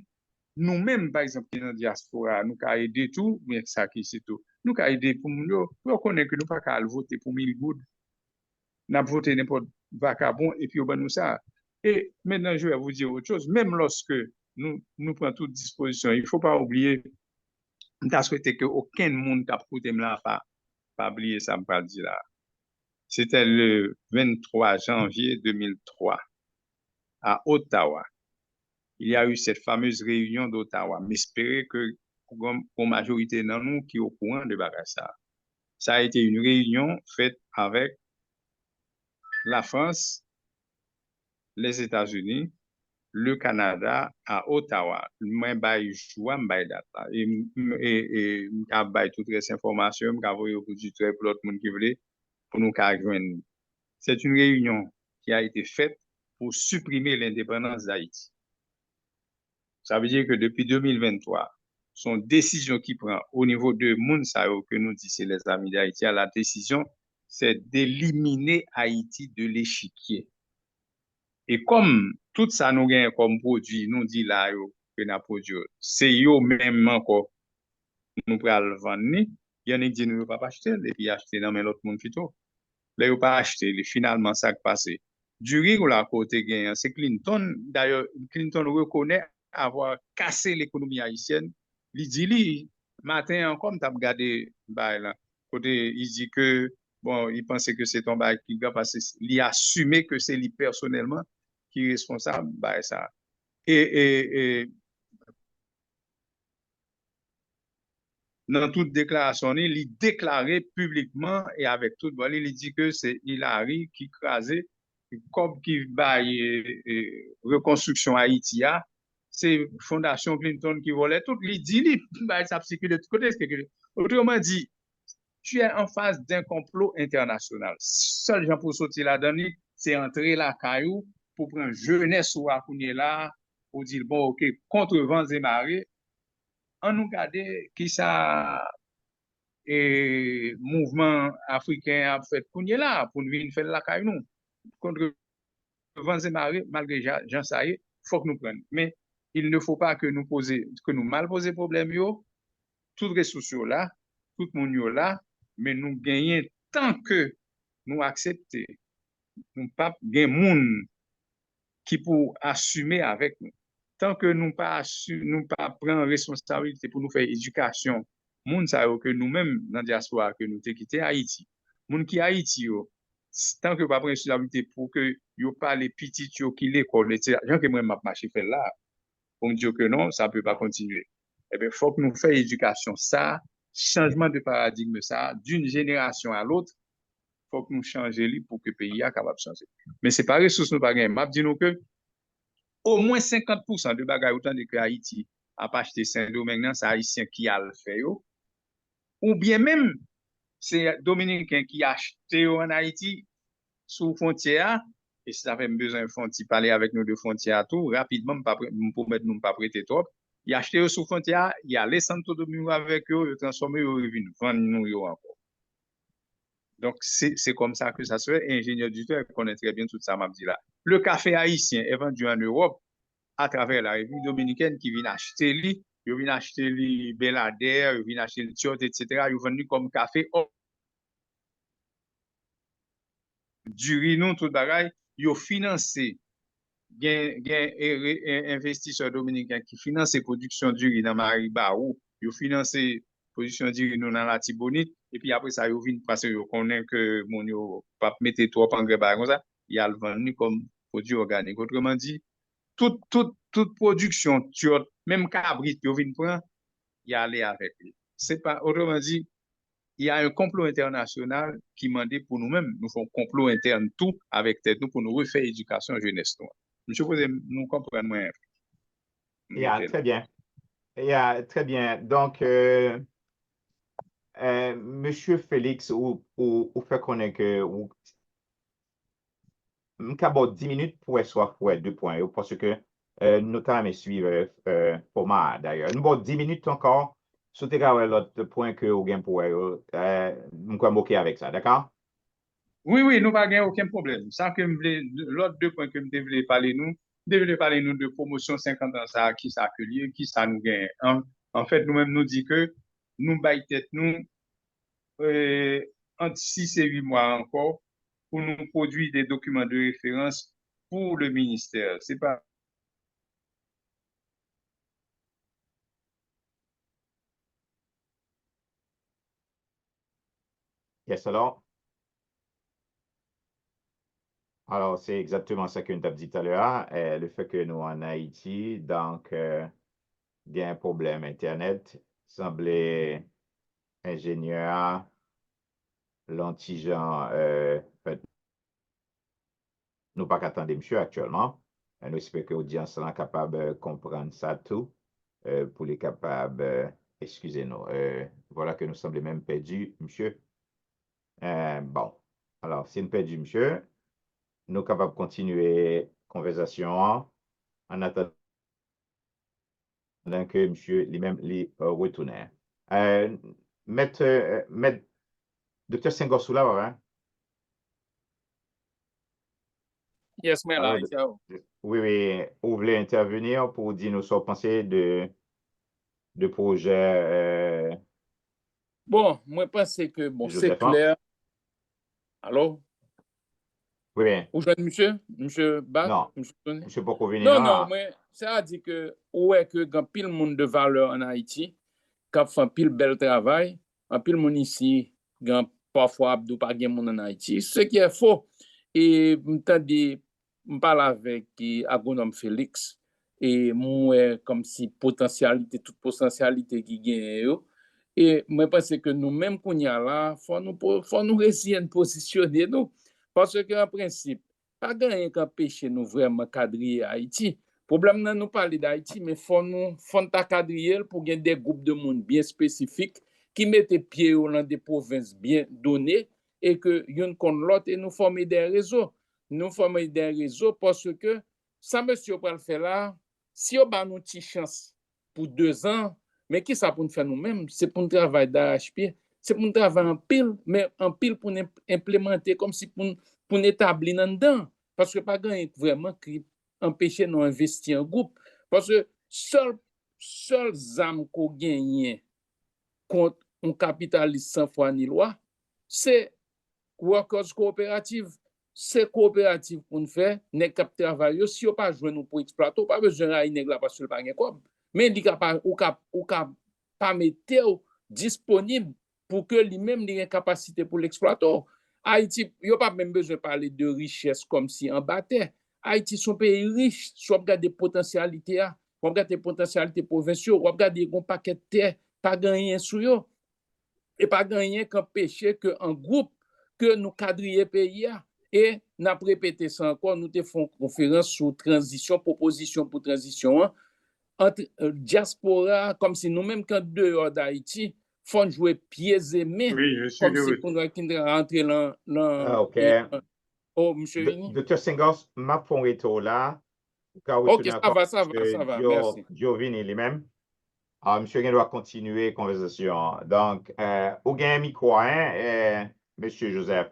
nous-mêmes, par exemple, qui dans la diaspora, nous avons aidé tout, mais ça qui c'est tout. Nous avons aidé pour nous, pour connaître que nous ne pouvons pas voter pour 1000 gouttes. Nous avons voté n'importe vagabond et puis nous ça. Et maintenant, je vais vous dire autre chose. Même lorsque nous prenons toute disposition, il ne faut pas oublier, nous avons souhaité qu'aucun monde qui a coûté là pas oublier ça, me pas dire là. C'était le 23 janvier 2003 à Ottawa. Il y a eu cette fameuse réunion d'Ottawa. M'espérer que pour majorité dans nous qui est au courant de ça. Ça a été une réunion faite avec la France, les États-Unis, le Canada à Ottawa. Moi, je suis date là. Et je toutes les informations, je vais vous dire pour l'autre monde qui veut pour nous joindre. C'est une réunion qui a été faite pour supprimer l'indépendance d'Haïti. Ça veut dire que depuis 2023, son décision qui prend au niveau de Mounsao, que nous disons les amis d'Haïti, la décision, c'est d'éliminer Haïti de l'échiquier. Et comme tout ça nous gagne comme produit, nous dit là, que nous produit, c'est eux même encore, nous prenons le vendre, il y en a qui disent nous ne pouvons pas acheter, et puis acheter dans l'autre monde plutôt. Là, ils n'ont pas acheté, finalement, ça qui passé. Du rire ou la côté gagnant, c'est Clinton, d'ailleurs, Clinton reconnaît avoir cassé l'économie haïtienne. Il dit, matin encore, tu as regardé, là, côté, il dit que, bon, il pensait que c'est ton bail qui va passer, il a assumé que c'est lui personnellement qui est responsable, ça. Et dans toute déclaration, il déclarait publiquement et avec tout, il dit que c'est Hillary qui crasait, comme qui baille reconstruction Haïti, c'est Fondation Clinton qui volait tout, il dit, ça circule de tout côté. Autrement dit, tu es en face d'un complot international. Seul gens pour sortir là-dedans, c'est entrer la caillou pour prendre jeunesse ou à là, pour dire, bon, ok, contre vents et marées, on nous garde qui ça et mouvement africain a fait là pour nous venir faire la caille nous contre vents et marées malgré Jean Saïe, faut que nous prenions. Mais il ne faut pas que nous mal poser problème yo, toutes ressources là, tout le monde là, mais nous gagnons tant que nous acceptons, nous pas gain monde qui pour assumer avec nous. Tant que nous pas prendre responsabilité pour nous faire éducation, moun sa yo que nous-mêmes dans la diaspora que nous t'ai quitté Haïti. Moun qui Haïti yo, tant que pas prendre responsabilité pour que yo pas les petits yo qui l'école, etc. Gens que moi m'a marché faire là, pour me dire que non, ça peut pas continuer. Eh bien, faut que nous fassions éducation ça, changement de paradigme ça, d'une génération à l'autre, faut que nous changions pour que le pays soit capable de changer. Mais c'est pas ressources nous pas gagner. M'a dit nous que au moins 50% de bagages autant de Haïti a pas acheté Saint-Domingue, c'est haïtien qui a le fait ou bien même c'est dominicain qui a acheté en Haïti sous frontière et si ça fait besoin de frontières, parler avec nous de frontières tout, rapidement, pour mettre nous pas prêter trop. Il a acheté sous frontière, il a laissé Santo Domingo avec eux, il transformé, il revient vendre nous encore. Donc, c'est comme ça que ça se fait. Ingénieur du tout, il connaît très bien tout ça, m'a dit là. Le café haïtien est vendu en Europe à travers la République dominicaine qui vient acheter lui, il vient acheter lui Belader, il vient acheter le Tiot, etc. Il venu comme café du riz, tout bagaille, il financé. Il y a un investisseur dominicain qui finance la production du riz dans Maribaou, il finance la production du riz dans la Tibonite, et puis après ça, il vient parce qu'il connaît que mon yo pas mettre trop engrais comme ça, il a le vendu comme produit organique. Autrement dit, toute production, même cabrit, il vient prendre, il a allé avec lui. C'est pas, autrement dit, il y a un complot international qui m'a dit pour nous-mêmes, nous faisons complot interne tout avec tête nous pour nous refaire éducation jeunesse. Monsieur, nous comprenons moins. Très bien. Très bien. Donc, Monsieur Félix, ou fait connaître que m'cabo 10 minutes pour soit pour 2 points, parce que nous allons suivre format d'ailleurs. Nous avons 10 minutes encore. Sauter l'autre point que vous avez pour nous moquer avec ça, d'accord? Oui, nous n'avons aucun problème. Ça que l'autre 2 points que je voulais parler nous de promotion 50 ans, ça, qui ça accueillir, qui ça nous gagne. En fait, nous-mêmes nous dit que nous baillons tête nous entre 6 et 8 mois encore pour nous produire des documents de référence pour le ministère. C'est pas Yes, alors c'est exactement ça que nous avons dit tout à l'heure, le fait que nous en Haïti, donc, il y a un problème Internet, semblait ingénieur, l'antigen, nous pas qu'attendre monsieur actuellement. Nous espérons que l'audience sera capable de comprendre ça tout pour les capables, excusez-nous, voilà que nous semblons même perdus, monsieur. Bon, alors, si nous perdus, monsieur, nous sommes capables de continuer la conversation en attendant que monsieur lui-même retourne. Maître Dr. Senghor là, hein? Yes, mais là, oui, vous voulez intervenir pour dire nous sommes pensés de projet. Bon, moi, je pense que bon, c'est clair. Allô? Oui. Ou jeune monsieur Bat? Non, monsieur Poko venir. Non, mais ça dit que, ouais, que quand pile monde de valeur en Haïti, quand fait pile bel travail, en pile monde ici, quand parfois abdou pas gen monde en Haïti, ce qui est faux. Et m'tandi, m'parle avec agronome Félix, et moi, comme si toute potentialité qui gagne, et moi, pense que nous-mêmes, qu'on y a là, faut nous réussir à positionner nous. Parce qu'en principe, pas gagner qu'à empêcher nous vraiment cadrer Haïti. Problème nan nous parler d'Haïti, mais faut nous cadrer pour gagner des groupes de monde bien spécifiques qui mettent pied dans des provinces bien données et que yon kon l'autre et nous former des réseaux. Nous former des réseaux parce que ça monsieur va le faire là, si on ba nous petite chance pour 2 ans, mais qui ça pour nous faire nous-mêmes, c'est pour nous travailler d'arrache-pied. C'est pour nous travailler en pile, mais en pile pour nous implémenter comme si pour établir dedans. Parce que pas gagner vraiment qui empêcher nous investir en groupe. Parce que seul âme qu'on gagne contre un capitaliste sans foi ni loi, c'est workers coopérative. C'est coopérative pour nous faire, n'est pas travailler. Si on pas jouer nous pour exploiter, pas besoin de nèg là parce que pas gagne quoi. Mais il pas mettre disponible pour que lui-même ait une capacité pour l'exploiter. Haïti, il n'y a pas même besoin de parler de richesse comme si en battait. Haïti, son pays riche, soit regarde des potentialités, on regarde des potentialités provinciales, on regarde des paquets de terre, pas gagner sur eux. Et pas gagner qu'empêcher qu'un groupe que nous cadrions pays et nous avons répété ça encore, nous avons fait une conférence sur transition, proposition pour transition entre diaspora, comme si nous-mêmes, quand dehors d'Haïti, faut jouer pieds et mains, oui, comme si pour nous rentrer dans Oh, monsieur Vini. Dr. Singos, ma fon retour là. Ok, ça va, merci. Vini lui-même. Monsieur Gen doit continuer la conversation. Donc, ou gen micro, hein, monsieur Joseph.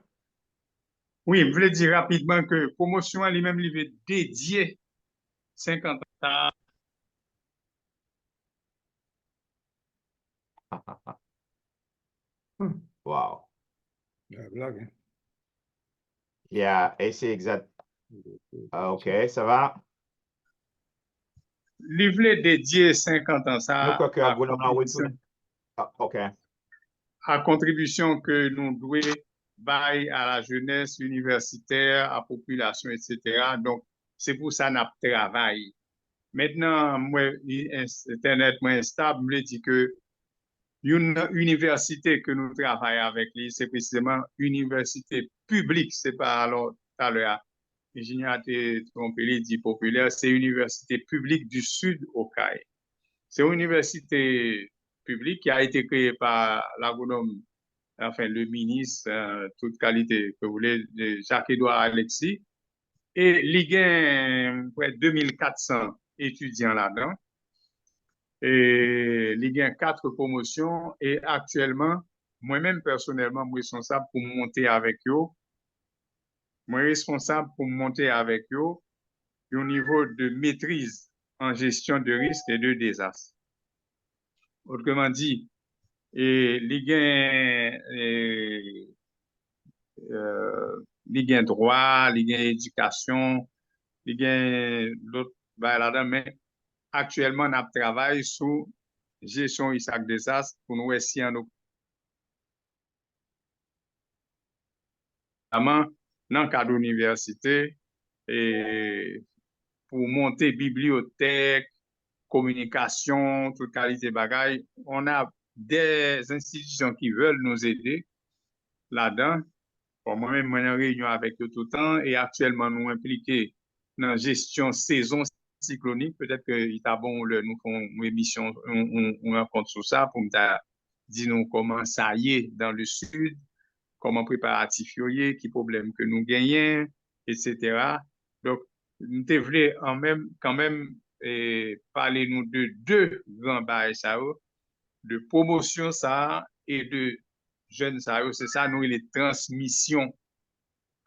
Oui, je voulais dire rapidement que promotion lui-même lui veut dédié 50 ans. Wow. Blague, hein. Yeah, et c'est exact. OK, ça va? Lui voulait dédier 50 ans Nous, ça quoi que à gouvernement retourne. OK. contribution que nous devons bailler à la jeunesse universitaire, à la population, etc. Donc, c'est pour ça que nous travaillons. Maintenant, moi, Internet moins instable, me dit que une université que nous travaillons avec lui, c'est précisément université publique, c'est pas alors tout à l'heure, l'ingénieur a trompé, dit populaire, c'est université publique du Sud au CAI. C'est une université publique qui a été créée par l'agronome, enfin le ministre, toute qualité que vous voulez, Jacques-Édouard Alexis, et il y a près de 2400 étudiants là-dedans. Et il y a 4 promotions et actuellement, moi-même personnellement, je suis responsable pour monter avec eux. Moi, responsable pour monter avec eux au niveau de maîtrise en gestion de risques et de désastres. Autrement dit, il y a droit, il y a éducation, il y a l'autre là-dedans, mais actuellement, on travaille sur gestion risque désastre pour nous essayer en dans le cadre de l'université et pour monter bibliothèque, communication, toute qualité de bagaille. On a des institutions qui veulent nous aider là-dedans. Bon, moi-même, je suis en réunion avec eux tout le temps et actuellement, nous impliqués dans la gestion saison cyclonique. Peut-être qu'il est bon, nous faisons une émission, on rencontre sur ça pour nous dire nous comment ça y est dans le sud, comment préparatif yoye, qui problème que nous gagnons, etc. Donc, nous devons quand même parler nous de 2 grands bails ça, de promotion ça et de jeunes ça. C'est ça, nous, les transmissions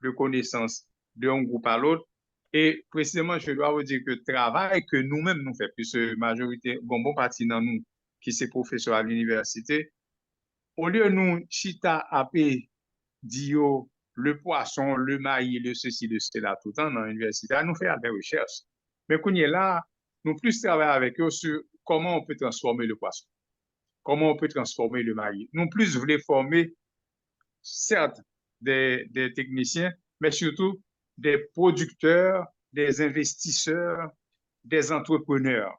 de connaissances d'un groupe à l'autre. Et précisément, je dois vous dire que le travail que nous-mêmes nous faisons, puisque la majorité, bon partie dans nous, qui sont professeurs à l'université, au lieu de nous chita à Dio, le poisson, le maïs, le ceci, le cela, tout le temps dans l'université, nous faisons des recherches. Mais quand on est là, nous plus travaillons avec eux sur comment on peut transformer le poisson, comment on peut transformer le maïs. Nous plus voulons former, certes, des techniciens, mais surtout des producteurs, des investisseurs, des entrepreneurs.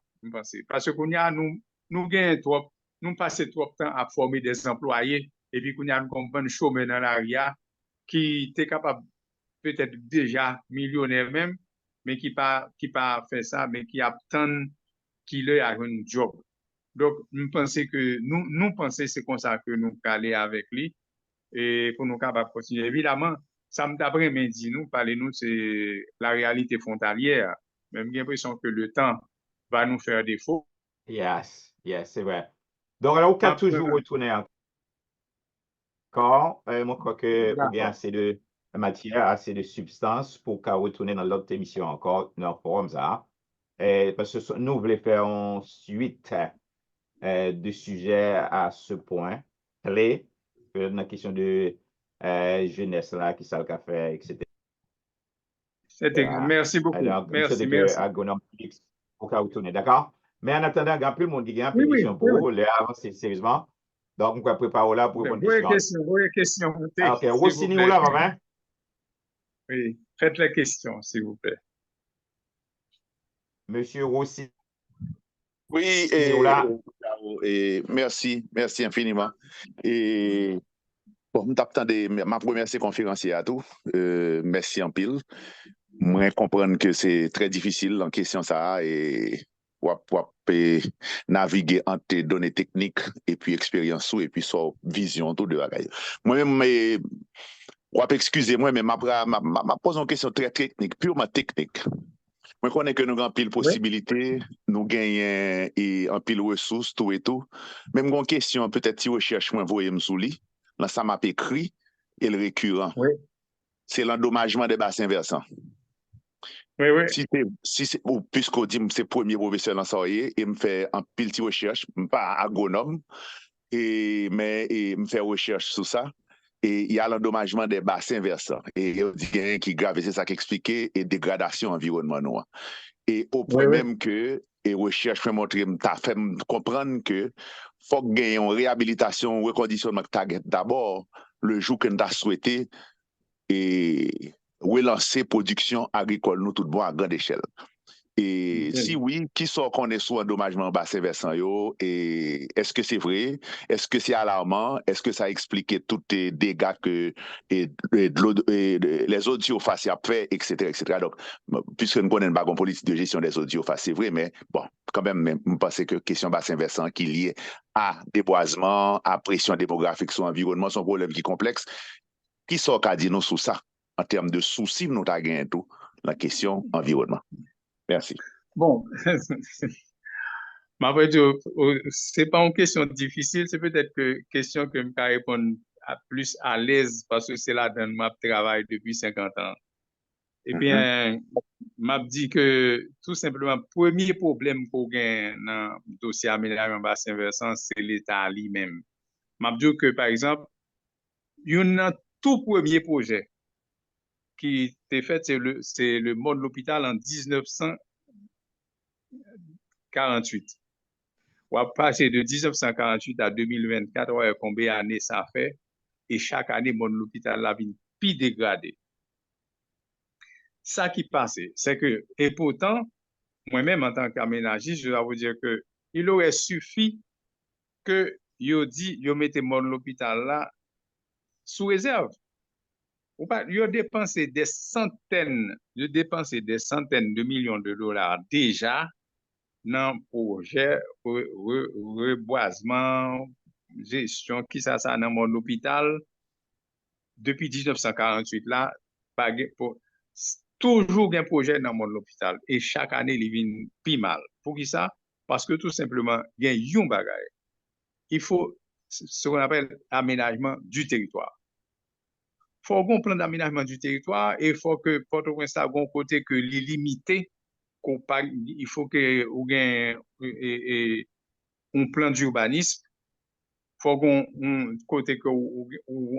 Parce qu'on y a, nous gagnons trop, nous passons trop de temps à former des employés, et puis qu'on y a une compagnie chômeur dans l'arrière qui est capable peut-être déjà millionnaire même, mais qui pas fait ça, mais qui attend qu'il ait un job. Donc, nous pensons que nous pensons c'est comme ça que nous allons avec lui et pour nous capables continuer. Évidemment, ça me d'après dit nous, parlez-nous, c'est la réalité frontalière. Même j'ai l'impression que le temps va nous faire défaut. Yes, c'est vrai. Donc, alors, on peut toujours retourner encore. Moi, je crois que ou bien assez de matière, assez de substance pour qu'à retourner dans l'autre émission encore, dans le forum, ça. Parce que nous voulons faire une suite de sujets à ce point clé, dans la question de jeunesse, là, qui ça le café, etc. Merci beaucoup. Donc, merci. Pour qu'à retourner, d'accord? Mais en attendant, il y a plus de monde qui a une question pour vous, les avancer sérieusement. Donc, on va préparer là pour répondre aux questions. Question. OK, Rossini, ou là, maman? Oui, faites la question, s'il vous plaît. Monsieur Rossini. Oui, et merci infiniment. Et bon, ma première conférence à tout. Merci en pile. Moi, comprendre que c'est très difficile en question ça et naviguer entre tes données techniques et puis expérience et puis vision tout de bagaille. Moi-même, excusez-moi, mais m'a pose une question très technique, purement technique. Moi, connais que nous avons pile possibilité, nous gagnons et en pile ressources, tout et tout. Même une question, peut-être si recherche, moi, voyez me sous lit, là, ça m'a écrit, et le récurrent. Oui. C'est l'endommagement des bassins versants. Oui, oui. Si c'est, puisqu'on dit que c'est le premier professeur dans ça, et me fait un pile de recherche, pas agronome, mais me fait recherche sur ça. Et il y a l'endommagement des bassins versants. Et il y a rien qui est grave, c'est ça qui expliquait, et dégradation environnementale. Et au point même que, et recherche fait montrer, t'as fait comprendre que faut qu'il y ait une réhabilitation, un reconditionnement d'abord, le jour que nous avons souhaité, et relancer production agricole, nous tout bon à grande échelle. Et si oui, qui sont qu'on est sous endommagement bassin versant yo, et est-ce que c'est vrai? Est-ce que c'est alarmant? Est-ce que ça explique tous les dégâts que les eaux de surface a fait, etc., etc. Donc, puisque nous connaissons pas une politique de gestion des eaux de surface, c'est vrai, mais bon, quand même, je pense que question bassin versant qui est liée à déboisement, à pression démographique sur l'environnement, c'est un problème qui est complexe. Qui sont qu'à dire nous sur ça, en termes de soucis, nous avons gagné tout, la question environnement. Merci. Bon, c'est pas une question difficile, c'est peut-être que question que je peux répondre plus à l'aise parce que c'est là dans ma travail depuis 50 ans. Et bien, m'a dit que tout simplement, premier problème qu'on gagne dans le dossier aménagement bassin versant, c'est l'État lui-même. M'a dit que, par exemple, il y a un tout premier projet qui était fait, c'est le mode l'hôpital en 1948. On va passer de 1948 à 2024, on va combien d'années ça fait, et chaque année, mon l'hôpital la vie plus dégradé. Ça qui passe, c'est que, et pourtant, moi-même en tant qu'aménagiste, je dois vous dire que il aurait suffi que yo mette mon l'hôpital là sous réserve. Yo dépensé des centaines de millions de dollars déjà dans le projet reboisement, gestion, qui ça dans mon hôpital depuis 1948 là, toujours un projet dans mon hôpital et chaque année il vient plus mal. Pour qui ça? Parce que tout simplement, il y a un bagage. Il faut ce qu'on appelle aménagement du territoire. Il faut un plan d'aménagement du territoire et il faut que Port-au-Prince ait un côté que les limiter. Il faut que vous ayez un plan d'urbanisme. Il faut qu'on côté que vous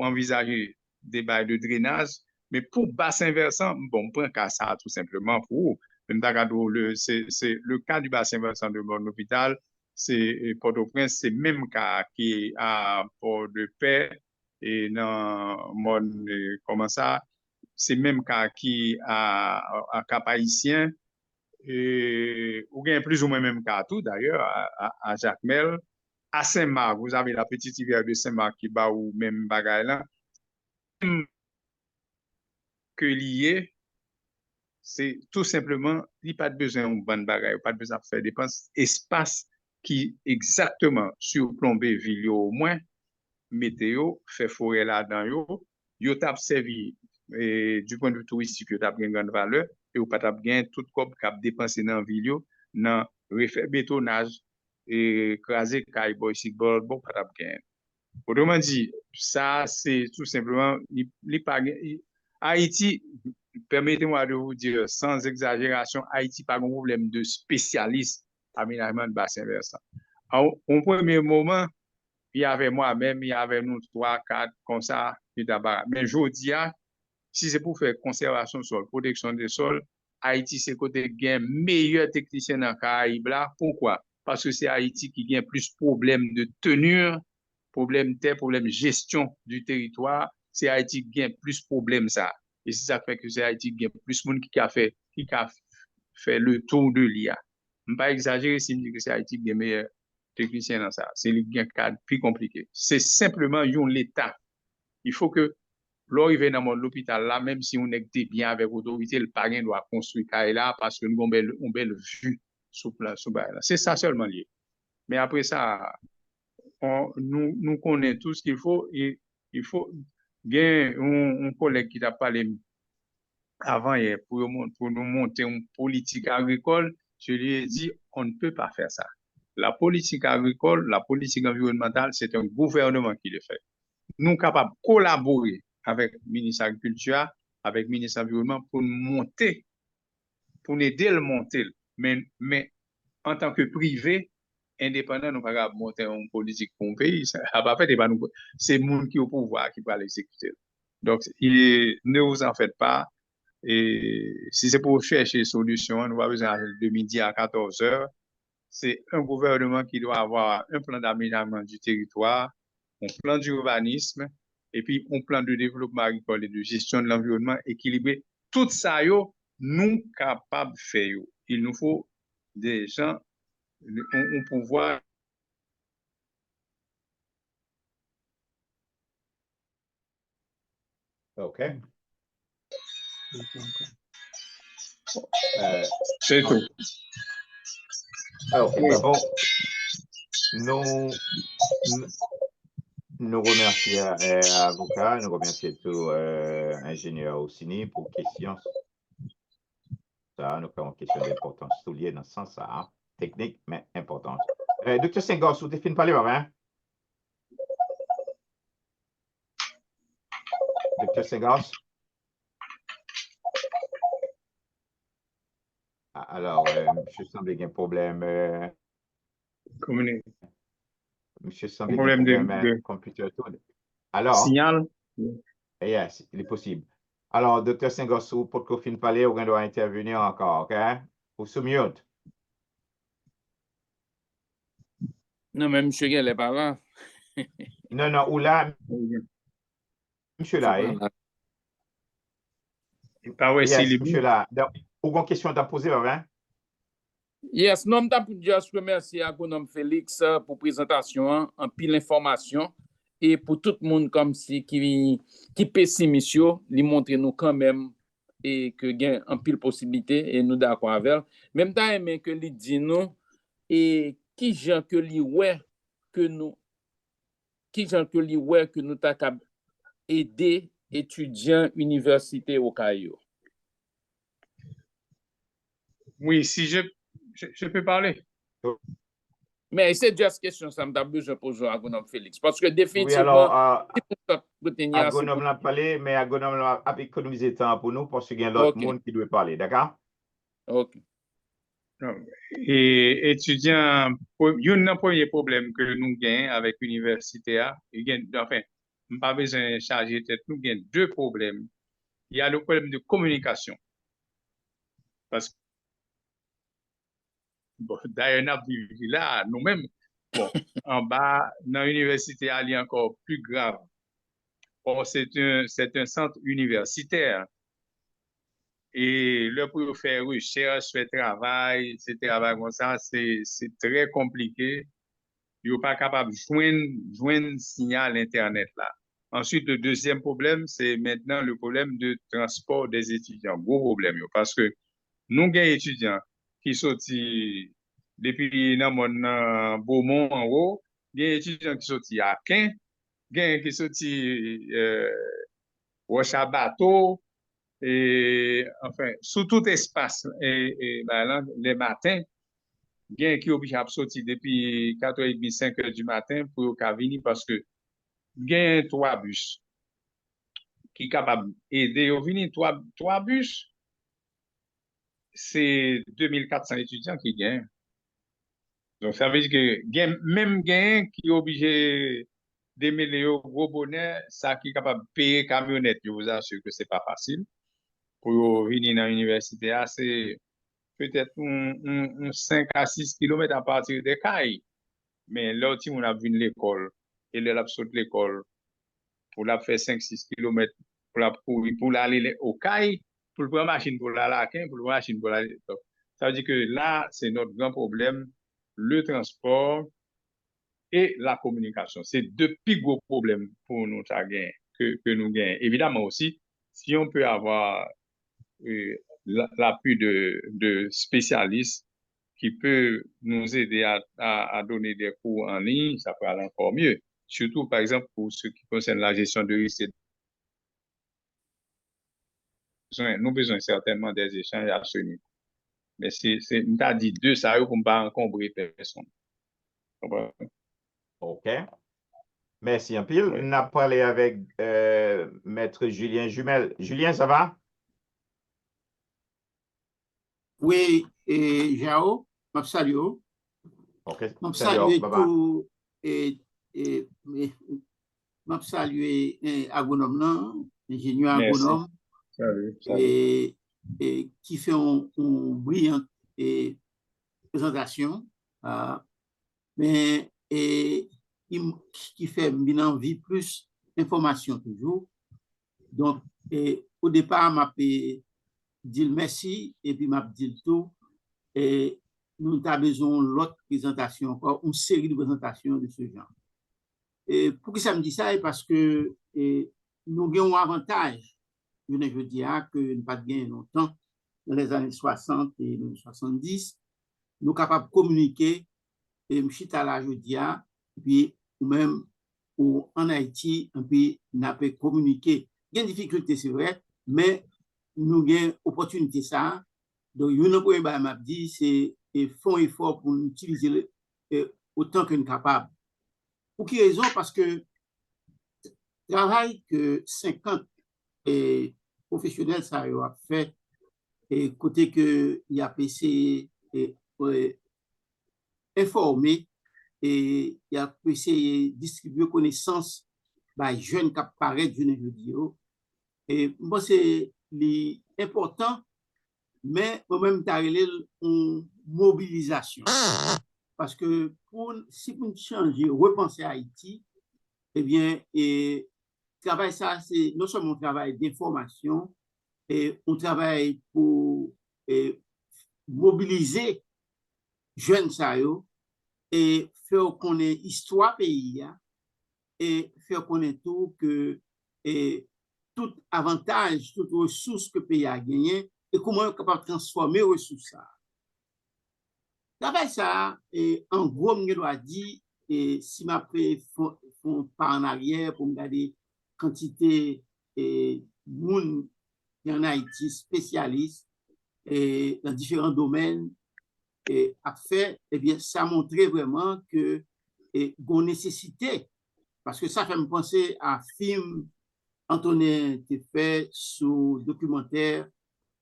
envisagez des bails de drainage. Mais pour bassin versant, bon, on prend qu'à ça tout simplement pour c'est le cas du bassin versant de mon hôpital, c'est Port-au-Prince, c'est même cas qui est à Port-de-Paix et dans mon comment ça, c'est même cas qui à Cap-Haïtien. Et ou bien plus ou moins même cas tout d'ailleurs à Jacmel, à Saint-Marc, vous avez la petite rivière de Saint-Marc qui bat ou même bagaille là, que lié, c'est tout simplement, il n'y a pas de besoin de bonne bagaille, pas de besoin de faire dépenses, espace qui exactement surplombé ville au moins, météo, fait forêt là-dedans yo t'a servi du point de vue touristique, yo t'a bien grande valeur, et ou pas t'a bien tout comme cap dépensé dans ville dans refaire bétonnage et craser caille boy bon pas t'a bien. Autrement dit, ça c'est tout simplement Haïti, permettez-moi de vous dire sans exagération, Haïti pas un problème de spécialiste aménagement de bassin versant. Au premier moment, il y avait moi-même, il y avait nous 3, 4, comme ça, mais je dis, si c'est pour faire conservation sol, protection des sols, Haïti, c'est côté gain meilleur technicien dans le Caraïbe là. Pourquoi? Parce que c'est Haïti qui gagne plus problème de tenue, problème terre, problème gestion du territoire. C'est Haïti qui gagne plus problème ça. Et c'est ça qui fait que c'est Haïti qui gagne plus de monde qui a fait le tour de l'IA. Je ne vais pas exagérer si je dis que c'est Haïti qui gagne meilleur technicien dans ça. C'est un cadre plus compliqué. C'est simplement l'État. Il faut que l'arrivée dans l'hôpital là, même si on est bien avec l'autorité, le parrain doit construire là parce que nous avons une belle vue sous là. C'est ça seulement lié. Mais après ça, nous connaissons tout ce qu'il faut et il faut Il y a un collègue qui t'a parlé avant hier pour nous monter une politique agricole. Je lui ai dit, on ne peut pas faire ça. La politique agricole, la politique environnementale, c'est un gouvernement qui le fait. Nous sommes capables de collaborer avec le ministre de l'Agriculture, avec le ministre de l'Environnement pour monter, pour nous aider à le monter. Mais en tant que privé, indépendant, nous ne pouvons pas monter une politique pour un pays. C'est le monde qui est au pouvoir qui va l'exécuter. Donc, ne vous en faites pas. Et si c'est pour chercher des solutions, nous avons besoin de midi à 14 heures. C'est un gouvernement qui doit avoir un plan d'aménagement du territoire, un plan d'urbanisme, et puis un plan de développement agricole et de gestion de l'environnement équilibré. Tout ça, nous capables de faire. Il nous faut des gens, un pouvoir. OK. C'est tout. OK, Oui. bon. Nous remercions avocat, nous remercions tout ingénieur Ossini pour questions. Ça, nous avons une question d'importance soulignée dans ce sens ça, technique, mais importante. Dr. Senghor, vous avez fini de parler, maman? Dr. Senghor? Alors, monsieur semble qu'il y a un problème. Monsieur semble qu'il y a un problème de computer. Alors, signal. Yes, il est possible. Alors, Dr. Senghor, pour que vous finisse de parler, vous doit intervenir encore, OK? Vous sous mute. Non, mais monsieur Gell n'est pas là. Non, ou là, monsieur là, hein? Pas ouais, Yes, monsieur là. Donc, vous avez une question à poser, maman? Yes, non, je remercie agronome Félix pour la présentation, en pile l'information, et pour tout le monde comme si qui pessimiste, lui montrer nous quand même et que gain en pile possibilité et nous d'accord avec. Même temps aimé que lui dit nous et qui gens que lui ouais que nous t'a aider étudiants université au Caillou. Oui, si je peux parler. Mais c'est juste question, ça m'a besoin de poser à agronome Félix. Parce que Oui, définitivement, alors, agronome l'a parlé, mais agronome a économisé temps pour nous parce qu'il y a l'autre monde qui doit parler, d'accord? OK. Et étudiants, il y a un premier problème que nous gagnons avec l'université. Enfin, je n'ai pas besoin de charger tête. Nous gagnons deux problèmes. Il y a le problème de communication. Parce que, bon, d'ailleurs, là, nous-mêmes, bon, en bas, dans l'université, il y a encore plus grave. Or, c'est un centre universitaire. Et là, pour faire recherche, faire travail, etc., comme ça, c'est très compliqué. Ils sont pas capables de joindre signal Internet là. Ensuite, le deuxième problème, c'est maintenant le problème de transport des étudiants. Gros problème, parce que nous avons des étudiants qui sont depuis Beaumont en haut, des étudiants qui sont à Quin, des qui sont Rocha Bateau, et enfin, sous tout espace, les matins, gen qui obligé à sortir depuis 4h30, 5h du matin pour venir parce que gen 3 bus qui sont capables d'aider au venir. 3 bus, c'est 2400 étudiants qui gagnent. Donc, ça veut dire que même gen qui est obligé d'émêler au gros bonnet, ça qui est capable de payer camionnette, je vous assure que c'est pas facile. Pour venir dans l'université, c'est peut-être 5 à 6 km à partir des cailles. Mais là, si on a vu l'école, et là, on saute l'école, pour la faire 5-6 km, pour aller au caille, pour le prendre machine pour la laquin, pour le prendre machine pour aller. Ça veut dire que là, c'est notre grand problème, le transport et la communication. C'est deux plus gros problèmes pour nous que nous gagnons. Évidemment aussi, si on peut avoir l'appui de spécialistes qui peut nous aider à donner des cours en ligne, ça peut aller encore mieux. Surtout, par exemple, pour ce qui concerne la gestion de risque nous besoin certainement des échanges à ce niveau. Mais on t'a dit deux, ça pour ne pas encombrer personne. OK. Merci un peu. Oui. On a parlé avec Maître Julien Jumel. Julien, ça va? Oui, et Jao, je salue. OK. Je Salut, salue bye-bye. tout je salue agronome, ingénieur Merci. agronome, Salut. et qui fait une brillante présentation, mais qui fait bien envie plus d'informations toujours. Donc, au départ, m'a dit merci et puis m'a dit tout. Et nous avons besoin d'autres présentations, encore une série de présentations de ce genre. Et pour que ça me dit ça, c'est parce que nous avons un avantage, je veux dire, que nous pas gagné longtemps, dans les années 60 et 70, nous sommes capables de communiquer, et je suis à la Jodia, puis ou même en Haïti, et puis nous avons communiqué. Il y a des difficultés, c'est vrai, mais nous avons opportunité ça. Donc, une première chose m'a dit, c'est faire un effort pour utiliser autant que nous sommes capables. Pour quelle raison? Parce que le travail que 50 professionnels ça a fait, et côté que il a essayé informer et il a essayé distribuer connaissances aux jeunes qui apparaissent jeunes vidéo. Et moi, c'est important, mais moi-même, tu une mobilisation. Parce que si vous changez, repenser Haïti, eh bien, travail ça, c'est non seulement un travail d'information, et on travaille pour mobiliser jeunes ça et faire connaître l'histoire pays et faire connaître tout que tout avantage, toute ressource que le pays a gagné et comment on est capable de transformer les ressources. Travail ça, en gros, je dois dire, si je fais pas en arrière pour me garder quantité de monde en Haïti spécialistes dans différents domaines a fait, eh bien, ça montrait vraiment que une nécessité, parce que ça fait me penser à un film Antonin qui fait sur documentaire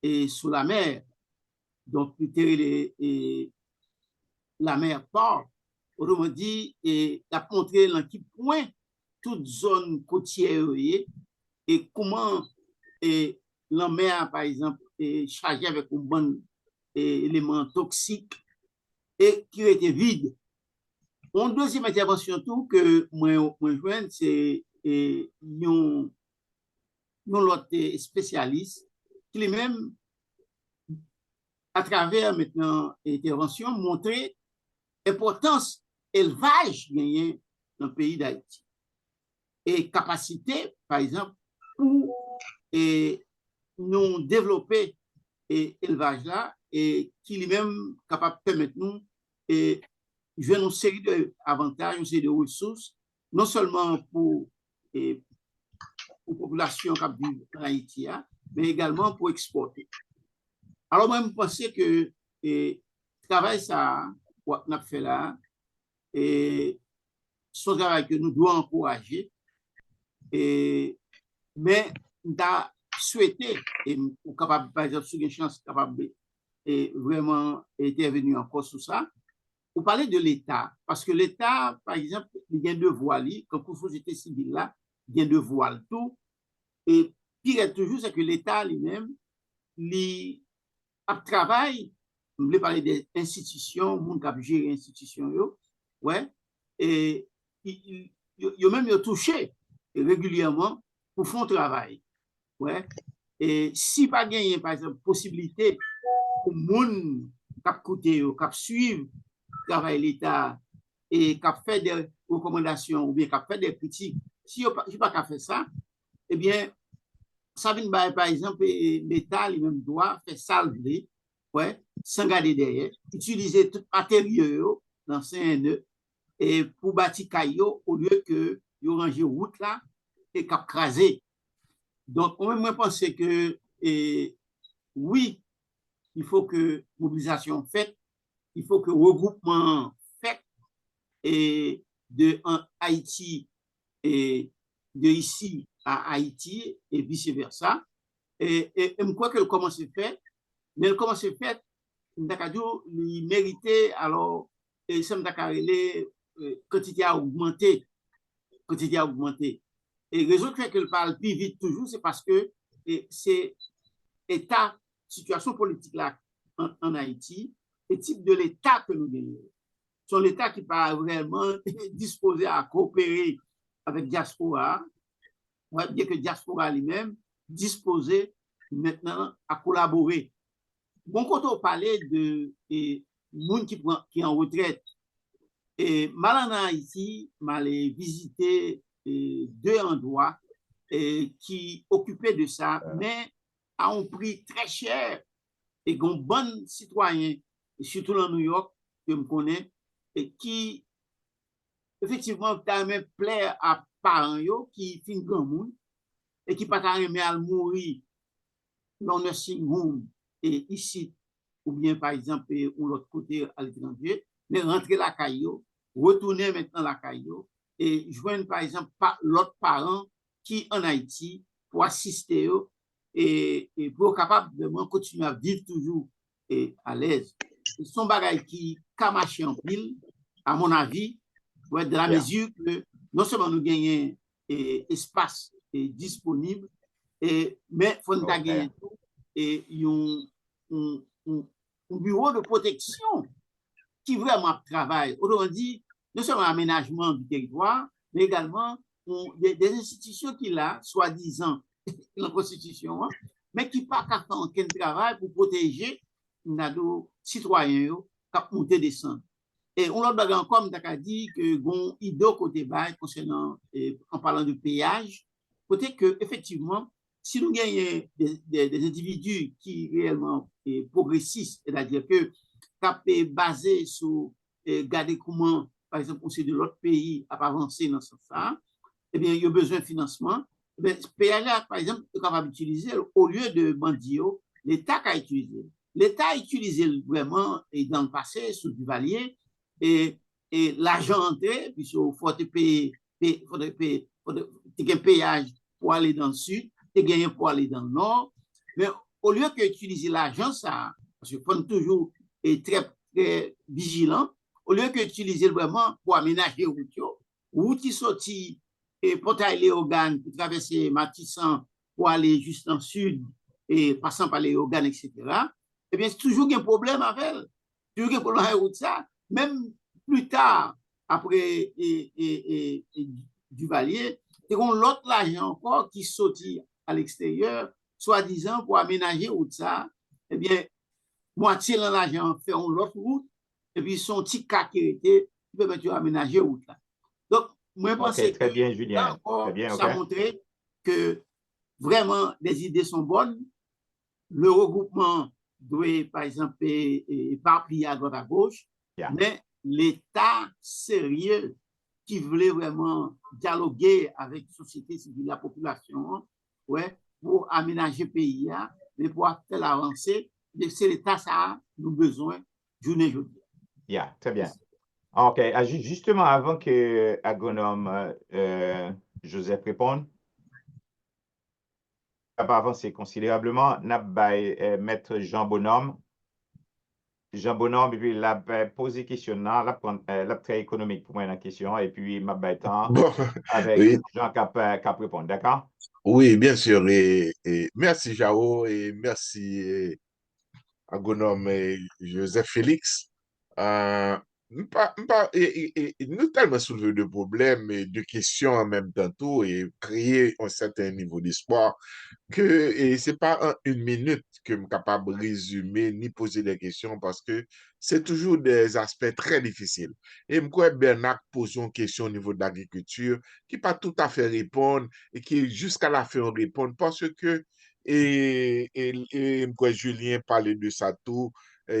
et sur la mer. Donc, la mer part. Autrement dit, il a montré dans quel point toute zone côtière et comment la mer, par exemple, est chargée avec un bon élément toxique et qui était vide. Une deuxième intervention tout que moi joindre, c'est l'autre spécialiste qui lui-même, à travers maintenant intervention, montrer l'importance élevage gagné dans le pays d'Haïti et capacité, par exemple, pour nous développer élevage là et qui lui-même capable de permettre nous et jouer une série d'avantages, une série de ressources, non seulement pour la population qui vit en Haïti, mais également pour exporter. Alors, moi, je pense que le travail, ça, qu'on a fait là, et son travail que nous devons encourager, mais nous avons souhaité, et nous sommes capables, par exemple, sur une chance, capable de vraiment intervenir encore sur ça. Vous parlez de l'État, parce que l'État, par exemple, il y a deux voiles, quand pour la société civile là, il y a deux voiles tout. Et pire toujours, c'est que l'État lui-même, il travaille, je voulais parler des institutions, monde qui gère les institutions, ouais, et il même touché régulièrement pour faire un travail. Ouais. Et si pas gagné, par exemple, possibilité pour le monde qui suivre le travail de l'État et qui fait des recommandations ou bien qui fait des critiques, si je n'ai pas fait ça, eh bien, ça vient par exemple, l'État lui-même doit faire salver, ouais, sans garder derrière, utiliser tout matériaux dans CNE et pour bâtir caillou au lieu que de ranger route là et cap craser. Donc, moi, je pense que et oui, il faut que mobilisation faite, il faut que regroupement fait et de Haïti et de ici à Haïti et vice-versa. Et je crois que comment c'est fait, mais comment c'est fait, il méritait alors, et ça me quantité a augmenté, quantité a augmenté. Et la raison qui fait qu'elle parle plus vite toujours, c'est parce que c'est état, situation politique là en Haïti, et type de l'État que nous gagnons. C'est l'État qui pas vraiment disposé à coopérer avec diaspora, bien que diaspora lui-même disposé maintenant à collaborer. Bon, quand on parlait de monde qui est en retraite, et mal en Haïti, mal visité deux endroits qui occupaient de ça, mais à un prix très cher et qu'on bon citoyen, surtout dans New York, que je connais, et qui effectivement t'a même plaire à parents yo, qui fin grand monde et qui pas t'a aimé à mourir dans le nursing home et ici ou bien par exemple ou l'autre côté à l'étranger, mais rentrer la caillou, retourner maintenant la caillou et joindre par exemple l'autre parent qui en Haïti pour assister eux et pour capable de continuer à vivre toujours et à l'aise. Son bagage qui camache en pile, à mon avis, de la mesure que non seulement nous gagnons espace disponible, mais il faut nous gagner et un bureau de protection qui vraiment travaille. Autrement dit, non seulement l'aménagement du territoire, mais également des institutions qui a, soi-disant, la Constitution, mais qui pas qu'à faire aucun travail pour protéger nos citoyens qui montent et descendent. Et on l'a dit encore, on a dit que bon, il doit côté bas concernant, en parlant de péage, côté que effectivement, si nous gagnons des individus qui réellement progressistes, c'est-à-dire que est basé sur garder comment, par exemple, on sait de l'autre pays à avancer dans ce sens, eh bien, il y a besoin de financement. Eh bien, ce péage-là, par exemple, est capable d'utiliser au lieu de bandio, l'État a utilisé. L'État a utilisé vraiment et dans le passé sous Duvalier et l'argent entré, puis il faut payer un péage pour aller dans le sud, et gagner pour aller dans le nord. Mais au lieu d'utiliser l'argent, ça, parce que faut toujours être très, très vigilant, au lieu d'utiliser vraiment pour aménager route qui sortit et pour aller au Gan, pour traverser Matissan, pour aller juste dans le sud, et passant par les Ogan, etc., eh bien, c'est toujours un problème avec elle. Toujours un problème avec ça. Même plus tard, après Duvalier, et on l'autre l'argent encore qui sortit à l'extérieur, soi-disant pour aménager route ça, eh bien, moitié de l'argent fait on l'autre route, et puis son petit cas qui était, qui peut aménager route là. Donc, moi, je pense que très bien, Julien. Très bien, ça montrait que vraiment les idées sont bonnes. Le regroupement doit, par exemple, éparpiller à droite à gauche, mais l'État sérieux qui voulait vraiment dialoguer avec la société civile, la population, pour aménager le pays, mais pour faire l'avancée, c'est l'État ça a nous besoin journée journée. Très bien. OK. Justement, avant que agronome Joseph réponde, ça va avancer considérablement. N'a pas maître Jean Bonhomme. Jean Bonhomme, et puis il a posé question, la très économique pour moi la question, et puis m'a temps avec Jean Cap répondre, d'accord? Oui, bien sûr. Et merci Jao et merci agronome Joseph Félix. Nous tellement soulevé de problèmes et de questions en même temps tout et créer un certain niveau d'espoir que c'est pas en une minute que je suis capable de résumer ni poser des questions parce que c'est toujours des aspects très difficiles. Et je crois que Bernard pose une question au niveau de l'agriculture qui pas tout à fait répondre et qui jusqu'à la fin répondre parce que je crois que Julien parlait de ça tout,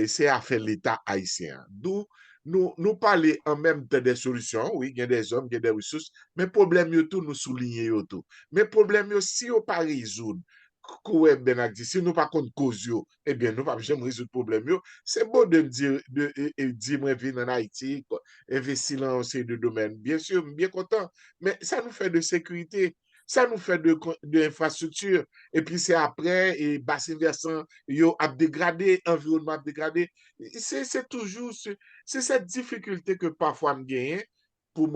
c'est à faire l'État haïtien. D'où nous parler en même temps des solutions, oui, il y a des hommes, il y a des ressources, mais problème tout nous souligner tout. Mais problème si on pas résoudre, Kouè ben ak di, si nou pa kont koz yo, ebyen nou pa jem rezout problem yo. Se bon de di mwen vi nan Haiti, investi lan se de domaine. Bien sûr, bien content, mais ça nous fait de sécurité, ça nous fait de infrastructure, et puis c'est après, et bassin versant, yo ap dégradé, environnement ap dégradé. C'est toujours, c'est cette difficulté que parfois me gagne, pour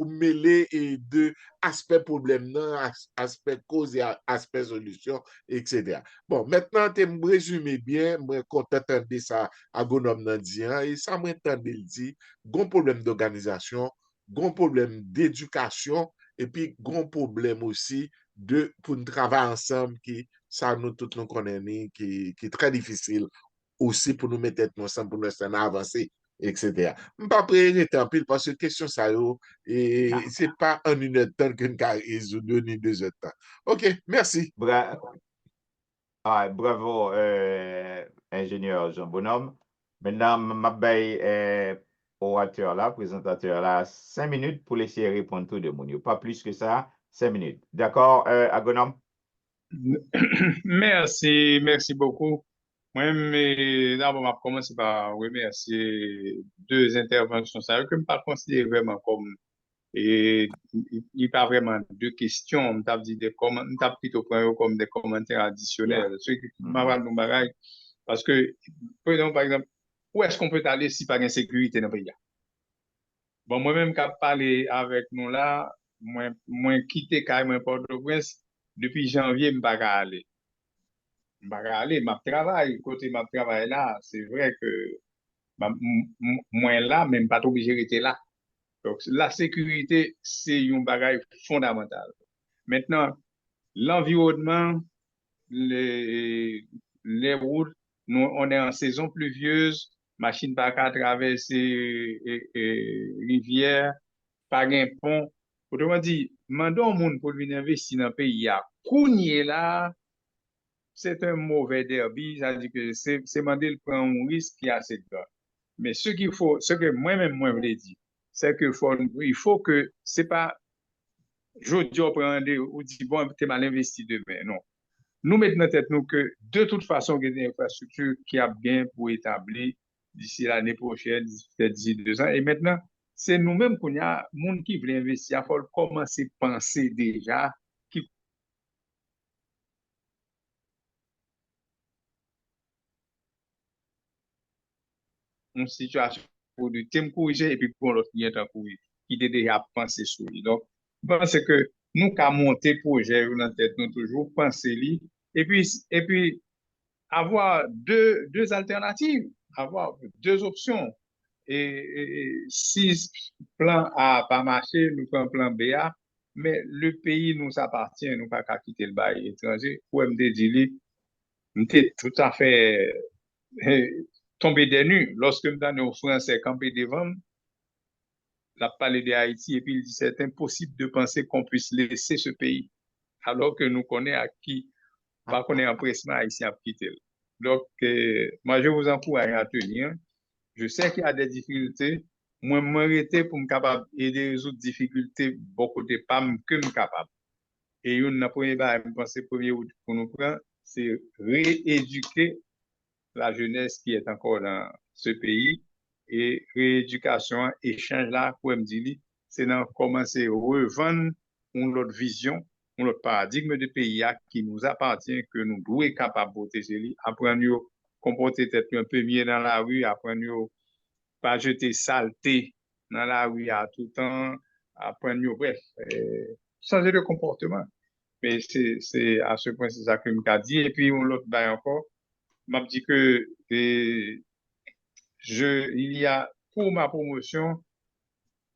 mêler et de aspect problème nan, aspect cause et aspect solution, etc. Bon, maintenant, tu me résumé bien, moi, content de ça, agronome nan di, hein, et ça m'entend le dit, gon problème d'organisation, gon problème d'éducation, et puis gon problème aussi de, pour nous travailler ensemble, qui, ça nous, tout nous connaissons, qui est très difficile aussi pour nous mettre ensemble, pour nous avancer, etc. Mpa preye tan pil, parce que question ça yo, et c'est pas en une heure de temps que nous avons résolu, ni 2 heures de temps. OK, merci. Bravo, ingénieur Jean Bonhomme. Maintenant, ma bay orateur là, présentateur là, 5 minutes pour laisser répondre tout de monde. Pas plus que ça, 5 minutes. D'accord, agronome? Merci beaucoup. Moi, d'abord, je vais commencer par remercier deux interventions. Ça que je ne pas considérer vraiment comme, et il n'y a pas vraiment deux questions. On t'a dit plutôt prendre comme des commentaires additionnels. Ce qui m'a nous bagaille. Parce que, par exemple, où est-ce qu'on peut aller si pas d'insécurité dans le pays? Bon, moi-même, quand je parle avec nous là, moi, quitté carrément Port-au-Prince, depuis janvier, je ne peux pas aller. Ma travail, côté ma travail là, c'est vrai que moi là, même pas trop obligé d'être là. Donc, la sécurité, c'est un bagage fondamental. Maintenant, l'environnement, les routes, nous, on est en saison pluvieuse, machine pas qu'à traverser rivière, pas un pont. Autrement dit, mandons au monde pour venir investir dans le pays, à Kounye là, c'est un mauvais derby, c'est-à-dire que c'est mandé de prendre un risque qui a assez de temps. Mais ce que moi-même, moi, je voulais dire, c'est que il faut que, c'est pas, je dis, ou dit, bon, t'es mal investi demain, non. Nous mettons en tête, nous, que de toute façon, il y a des infrastructures qui a bien pour établir d'ici l'année prochaine, d'ici 2 ans. Et maintenant, c'est nous-mêmes qu'on y a, monde qui veut investir, il faut commencer à penser déjà une situation pour du thème corrigé et puis pour l'autre qui est en courir, qui était déjà pensé sur lui. Donc, je pense que nous, qu'à monter projet dans la tête, nous toujours penser lui, et puis avoir deux alternatives, avoir deux options. Et si plan A n'a pas marché, nous prenons plan B A, mais le pays nous appartient, nous pas qu'à quitter le bail étranger. Pour me dire, m'était tout à fait tombé des nues. Lorsque nous Français campé devant, la parlé de Haïti et puis il dit c'est impossible de penser qu'on puisse laisser ce pays, alors que nous connaissons à qui, pas qu'on est empressement haïtien à quitter. Donc, moi, je vous encourage à tenir. Je sais qu'il y a des difficultés. Moi, je m'arrêter pour me capable aider les autres difficultés, beaucoup de pas que me capable. Et une première, je pense, premier pour nous prendre, c'est rééduquer la jeunesse qui est encore dans ce pays et rééducation, échange là, pour me dire, c'est dans commencer à revendre une autre vision, un autre paradigme de pays qui nous appartient, que nous devons être capables de protéger, apprendre à comporter peut-être un peu mieux dans la rue, apprendre à pas jeter saleté dans la rue à tout temps, apprendre, bref, changer de comportement. Mais c'est à ce point, c'est ça que je me dit. Et puis, l'autre bail encore, m'a dit que il y a pour ma promotion,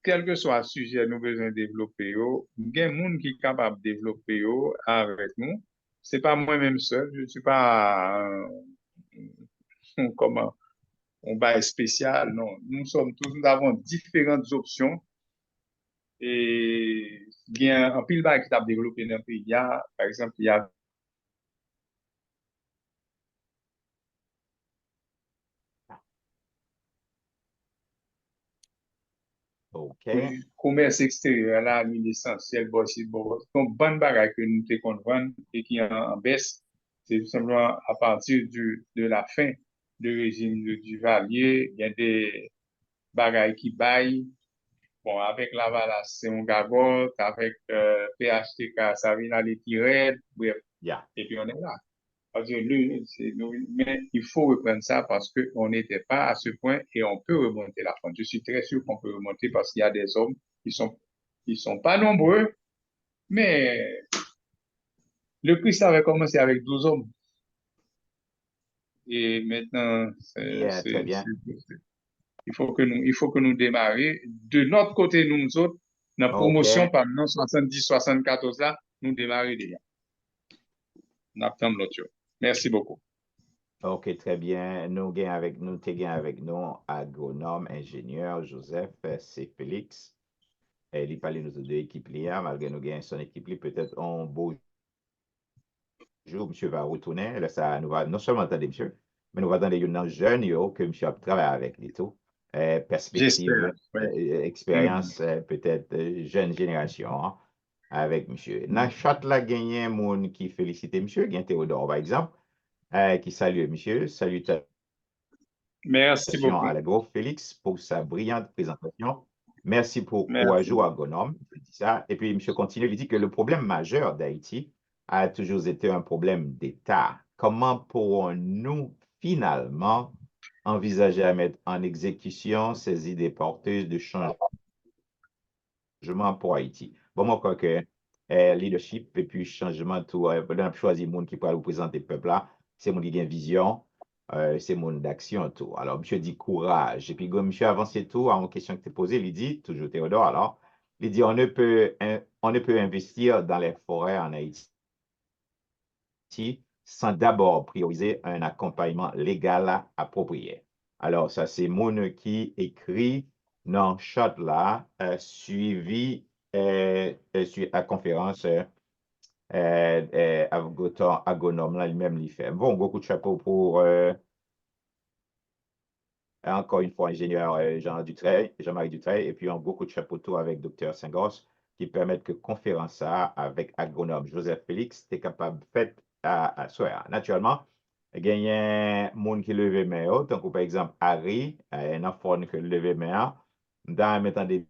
quel que soit le sujet nous besoin de développer, il y a des gens qui sont capables de développer avec nous. C'est pas moi-même seul, je ne suis pas comment on bail spécial, non. Nous avons différentes options et il y a un pile bail qui a développé dans le pays. Par exemple, il y a OK. Commerce extérieur là, l'essentiel, bon, c'est bon. Donc, bonne bagaille que nous te vendre et qui est en baisse, c'est tout simplement à partir de la fin du régime de Duvalier, il y a des bagailles qui baillent. Bon, avec Lavalas, c'est un gagote, avec PHTK, ça vient aller tirer, bref, Yeah. et puis on est là. Parce que mais il faut reprendre ça parce qu'on n'était pas à ce point et on peut remonter la pente. Je suis très sûr qu'on peut remonter parce qu'il y a des hommes qui sont pas nombreux, mais le Christ avait commencé avec 12 hommes. Et maintenant, Yeah, très bien. il faut que nous démarrions. De notre côté, nous autres, notre promotion OK. par 70-74 là, nous démarrer déjà. Nous attendons l'autre chose. Merci beaucoup. OK, très bien. Nous avons avec nous agronome, ingénieur Joseph C. Félix. Il parlait de nos deux équipes là, malgré nous avons son équipe là, peut-être un beau jour, monsieur va retourner. Là, ça, nous va non seulement attendre monsieur, mais nous va attendre une jeune que monsieur a travaillé avec lui tout. Perspective, expérience, peut-être jeune génération hein, avec monsieur. Dans le chat là, il y a un monde qui félicite monsieur, il y a Théodore par exemple, qui salue monsieur, salutations Merci beaucoup. à l'agro Félix pour sa brillante présentation. Merci pour courageux agronome, je dis ça. Et puis, monsieur continue, il dit que le problème majeur d'Haïti a toujours été un problème d'État. Comment pourrons-nous finalement envisager à mettre en exécution ces idées porteuses de changement pour Haïti? Bon, moi, je crois que leadership et puis changement, tout, on a choisi le monde qui peut représenter le peuple là, c'est le monde qui a une vision. C'est mon d'action tout. Alors, monsieur dit courage. Et puis, comme monsieur avance tout, à une question que tu as posée, il dit, toujours Théodore, alors, il dit, on ne peut investir dans les forêts en Haïti sans d'abord prioriser un accompagnement légal approprié. Alors, ça, c'est mon qui écrit dans chat là, suivi sur la conférence agronome là, lui-même, il fait. Bon, beaucoup de chapeau pour encore une fois, ingénieur Jean-Marie Dutreil, et puis un beaucoup de chapeau avec Dr. Sengos, qui permettent que conférence avec agronome Joseph Félix, tu es capable de faire à soi. Naturellement, il y a un monde qui lève main, donc par exemple, Harry, un enfant qui lève main, dans mettant des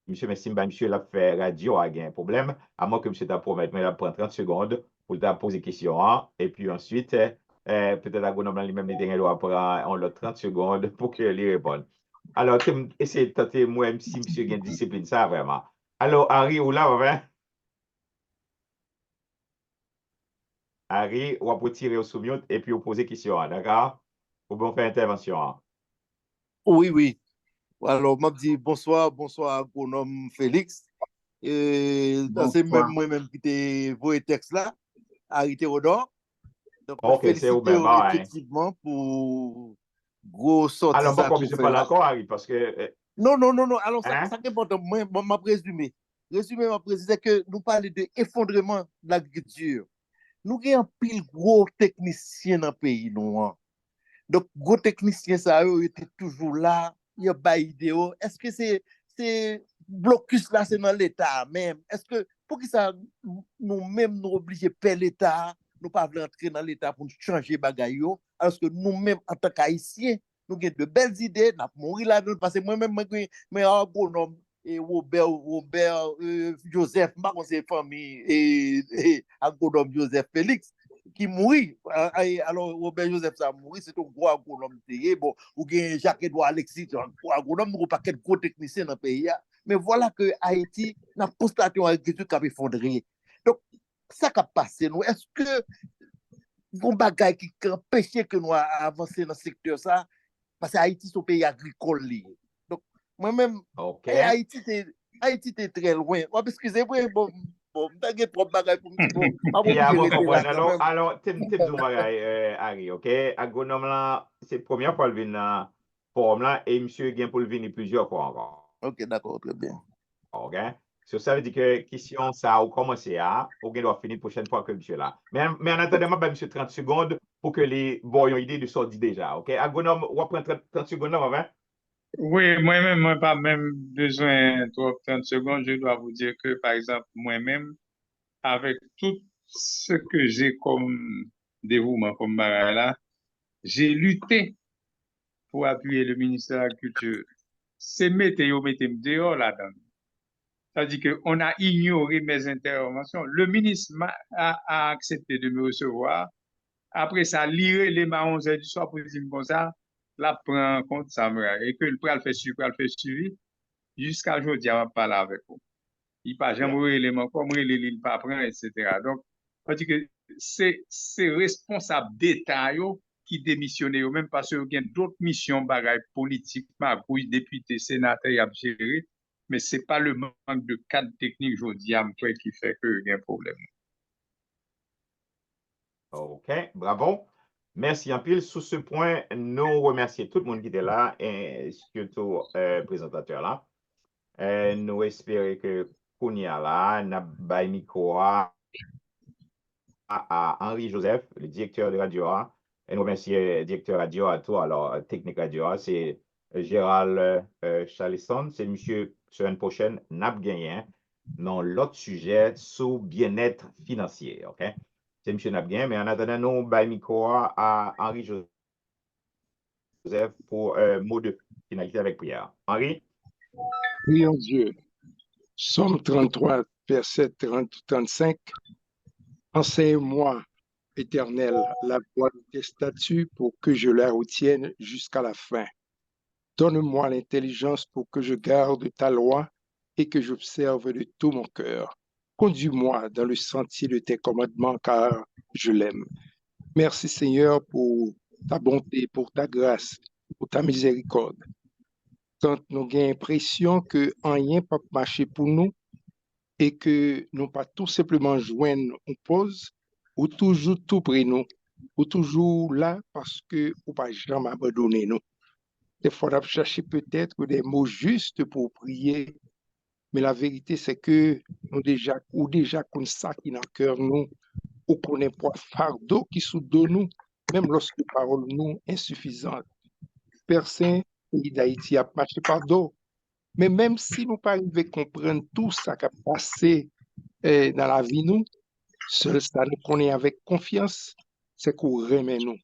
monsieur, mais si monsieur l'a fait radio, il y a un problème, à moins que monsieur t'a promis, mais il prend 30 secondes pour te poser question, et puis ensuite, peut-être l'agronome lui-même, il prend 30 secondes pour qu'il réponde. Alors, essayez de tenter, moi, si monsieur a une discipline, ça, vraiment. Alors, Harry, ou là, hein? Harry, on va retirer au sous-mute et puis on poser question, d'accord? Pour bon faire intervention. Oui, oui. Alors, je dis bonsoir agronome Félix. C'est même moi-même qui t'ai envoyé texte là, Harry Théodore. Donc, ok, c'est vous même, effectivement pour gros sortie. Alors, pourquoi je ne parle encore, Harry? Parce que. Non. Alors, ça qui est important, moi, je présume. Résumé, ma préciser que nous parlons de effondrement de l'agriculture. Nous avons un pile gros technicien dans le pays. Donc, gros technicien, ça était toujours là. Il y a pas idéo. Est-ce que c'est blocus là, c'est dans l'État même? Est-ce que, pour que ça, nous-mêmes, nous obligés de payer l'État, nous ne pas entrer dans l'État pour changer les bagailles, alors que nous-mêmes, en tant qu'Haïtiens, nous avons de belles idées, nous avons mourir là-dedans, parce que moi-même, je suis agronome, et Robert Joseph, je ne sais pas famille, et agronome Joseph Félix, qui mourit. Alors, Robert Joseph, ça mourit, c'est un gros agronome. Bon, ou bien Jacques-Edouard Alexis, un gros agronome, nous n'avons pas de gros techniciens dans le pays. Mais voilà que Haïti n'a pas constaté une agriculture qui a effondré. Donc, ça qui a passé, nous, est-ce que vos bagailles qui empêchent que nous avancer dans ce secteur, ça, parce que Haïti, c'est un pays agricole. Donc, moi-même, Haïti, c'est très loin. Excusez-moi, bon, t'as trop de bagailles pour me dire. Alors, tu me bagaille, Harry, ok? Agronome là, c'est la première fois qu'il vient dans forum là, et monsieur vient pour le venir plusieurs fois encore. Ok, d'accord, très bien. Ok? Ça veut dire que question ça a commencé à, ou bien doit finir la prochaine fois que monsieur là. Mais en attendant, monsieur 30 secondes pour que les boys ont idée de sortir déjà. Ok? Agronome, on va prendre 30 secondes là, Oui, moi-même, moi pas même besoin de 30 secondes. Je dois vous dire que, par exemple, moi-même, avec tout ce que j'ai comme dévouement, comme bagage là, j'ai lutté pour appuyer le ministère de la Culture. C'est météo, mettez dehors là-dedans. C'est-à-dire qu'on a ignoré mes interventions. Le ministre a accepté de me recevoir. Après ça, lire les 11 heures du soir pour dire comme ça, là, prend en compte ça, et que le pral fait suivi, jusqu'à aujourd'hui, on va parler avec vous. Il pas jamais élément comme il pas prend, etc. Donc, on dit que c'est responsable d'État qui démissionnent, même parce qu'il y a d'autres missions, bagaille politique, magouille, député, sénateur, y a géré, mais c'est pas le manque de cadre technique aujourd'hui qui fait qu'il y a un problème. OK, bravo. Merci en pile. Sous ce point, nous remercions tout le monde qui était là, et surtout présentateur là. Nous espérons que Kounia là, n'a pas micro à Henri Joseph, le directeur de Radio A. Et nous remercions le directeur Radio A, tout, alors technique Radio A, c'est Gérald Charleston, c'est monsieur, semaine prochaine, n'a pas gagné dans l'autre sujet sous bien-être financier, OK? C'est monsieur Nabguin, mais en attendant, nous, by micro à Henri Joseph pour mot de finalité avec prière. Henri? Prions Dieu. Somme 33, verset 35. Enseigne-moi, Éternel, la voie de tes statuts pour que je la retienne jusqu'à la fin. Donne-moi l'intelligence pour que je garde ta loi et que j'observe de tout mon cœur. Conduis-moi dans le sentier de tes commandements car je l'aime. Merci Seigneur pour ta bonté, pour ta grâce, pour ta miséricorde. Quand nous avons l'impression que rien ne peut marcher pour nous et que nous pas tout simplement joindre une pause, ou toujours tout près nous, ou toujours là parce que ou pas jamais abandonner nous. Des fois, on a cherché peut-être des mots justes pour prier, mais la vérité c'est que nous déjà comme ça qui dans le cœur nous, ou qu'on n'est pas fardeau qui sous nous, même lorsque parole nous insuffisantes. Père Saint, pays d'Haïti a marché par dos. Mais même si nous pas arrivés à comprendre tout ça qui a passé dans la vie nous, seul ça nous connaît avec confiance, c'est qu'on remet nous.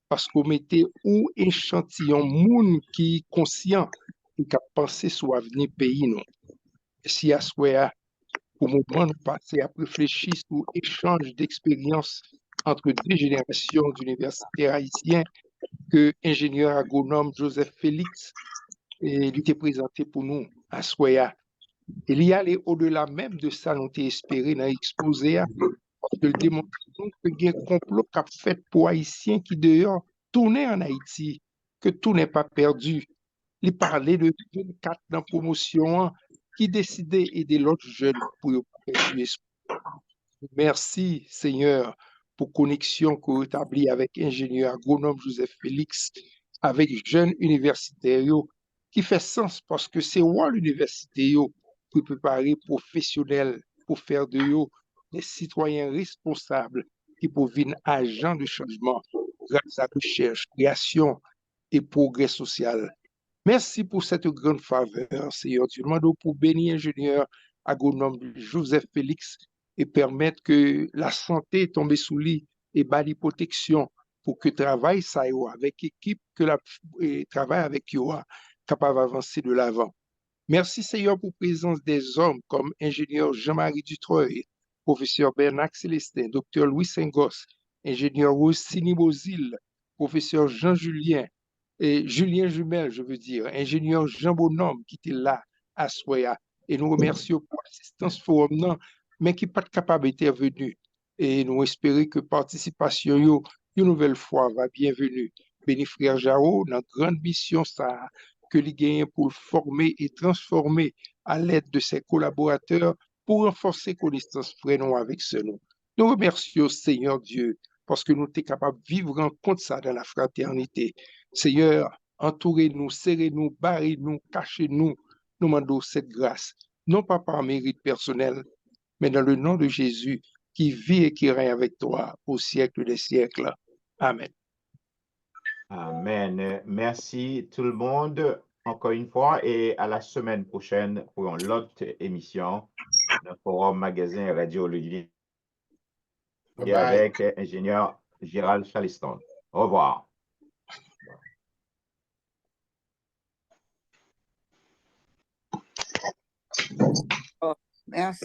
Parce qu'on mettait ou échantillon moun qui conscient et qui a pensé sur l'avenir pays nous. Et si à soi, au moment nous passer à réfléchir sur l'échange d'expériences entre deux générations d'universitaires haïtiens que ingénieur agronome Joseph Félix il était présenté pour nous à Soya. Il y allait au-delà même de ça, nous t'ai espéré dans l'exposé, parce que le démonstration que il y a un complot qu'a fait pour Haïtiens qui d'ailleurs tournaient en Haïti, que tout n'est pas perdu. Il parlait de 24 dans la promotion qui décidait d'aider l'autre jeune pour perpétuer. Merci Seigneur pour connexion qu'on établit avec ingénieur agronome Joseph Félix, avec jeunes universitaires qui fait sens parce que c'est l'université pour préparer professionnels pour faire de eux des citoyens responsables qui peuvent devenir agents de changement grâce à recherche, création et progrès social. Merci pour cette grande faveur, Seigneur. Tu demandes pour bénir ingénieur agronome Joseph Félix et permettre que la santé tombe sous lui et bali protection pour que travail ça avec équipe que la travail avec Yoa capable d'avancer de l'avant. Merci Seigneur pour présence des hommes comme ingénieur Jean-Marie Dutreuil, professeur Bernard Célestin, docteur Louis Sengos, ingénieur Rossini Bozil, professeur Jean-Julien et Julien Jumel, je veux dire, ingénieur Jean Bonhomme qui était là à Soya. Et nous remercions pour l'assistance forum, mais qui n'est pas capable d'intervenir. Et nous espérons que participation, une nouvelle fois, va bienvenue. Béni frère Jao, notre grande mission, ça que les gagnent pour former et transformer à l'aide de ses collaborateurs pour renforcer connaissance frère avec ce nom. Nous remercions Seigneur Dieu parce que nous sommes capables de vivre en compte ça dans la fraternité. Seigneur, entourez-nous, serrez-nous, barrez-nous, cachez-nous, nous demandons cette grâce, non pas par mérite personnel, mais dans le nom de Jésus qui vit et qui règne avec toi au siècle des siècles. Amen. Amen. Merci tout le monde. encore une fois et à la semaine prochaine pour l'autre émission de Forum Magasin Radio Olivier Bye bye. avec ingénieur Gérald Charleston. Au revoir. Merci.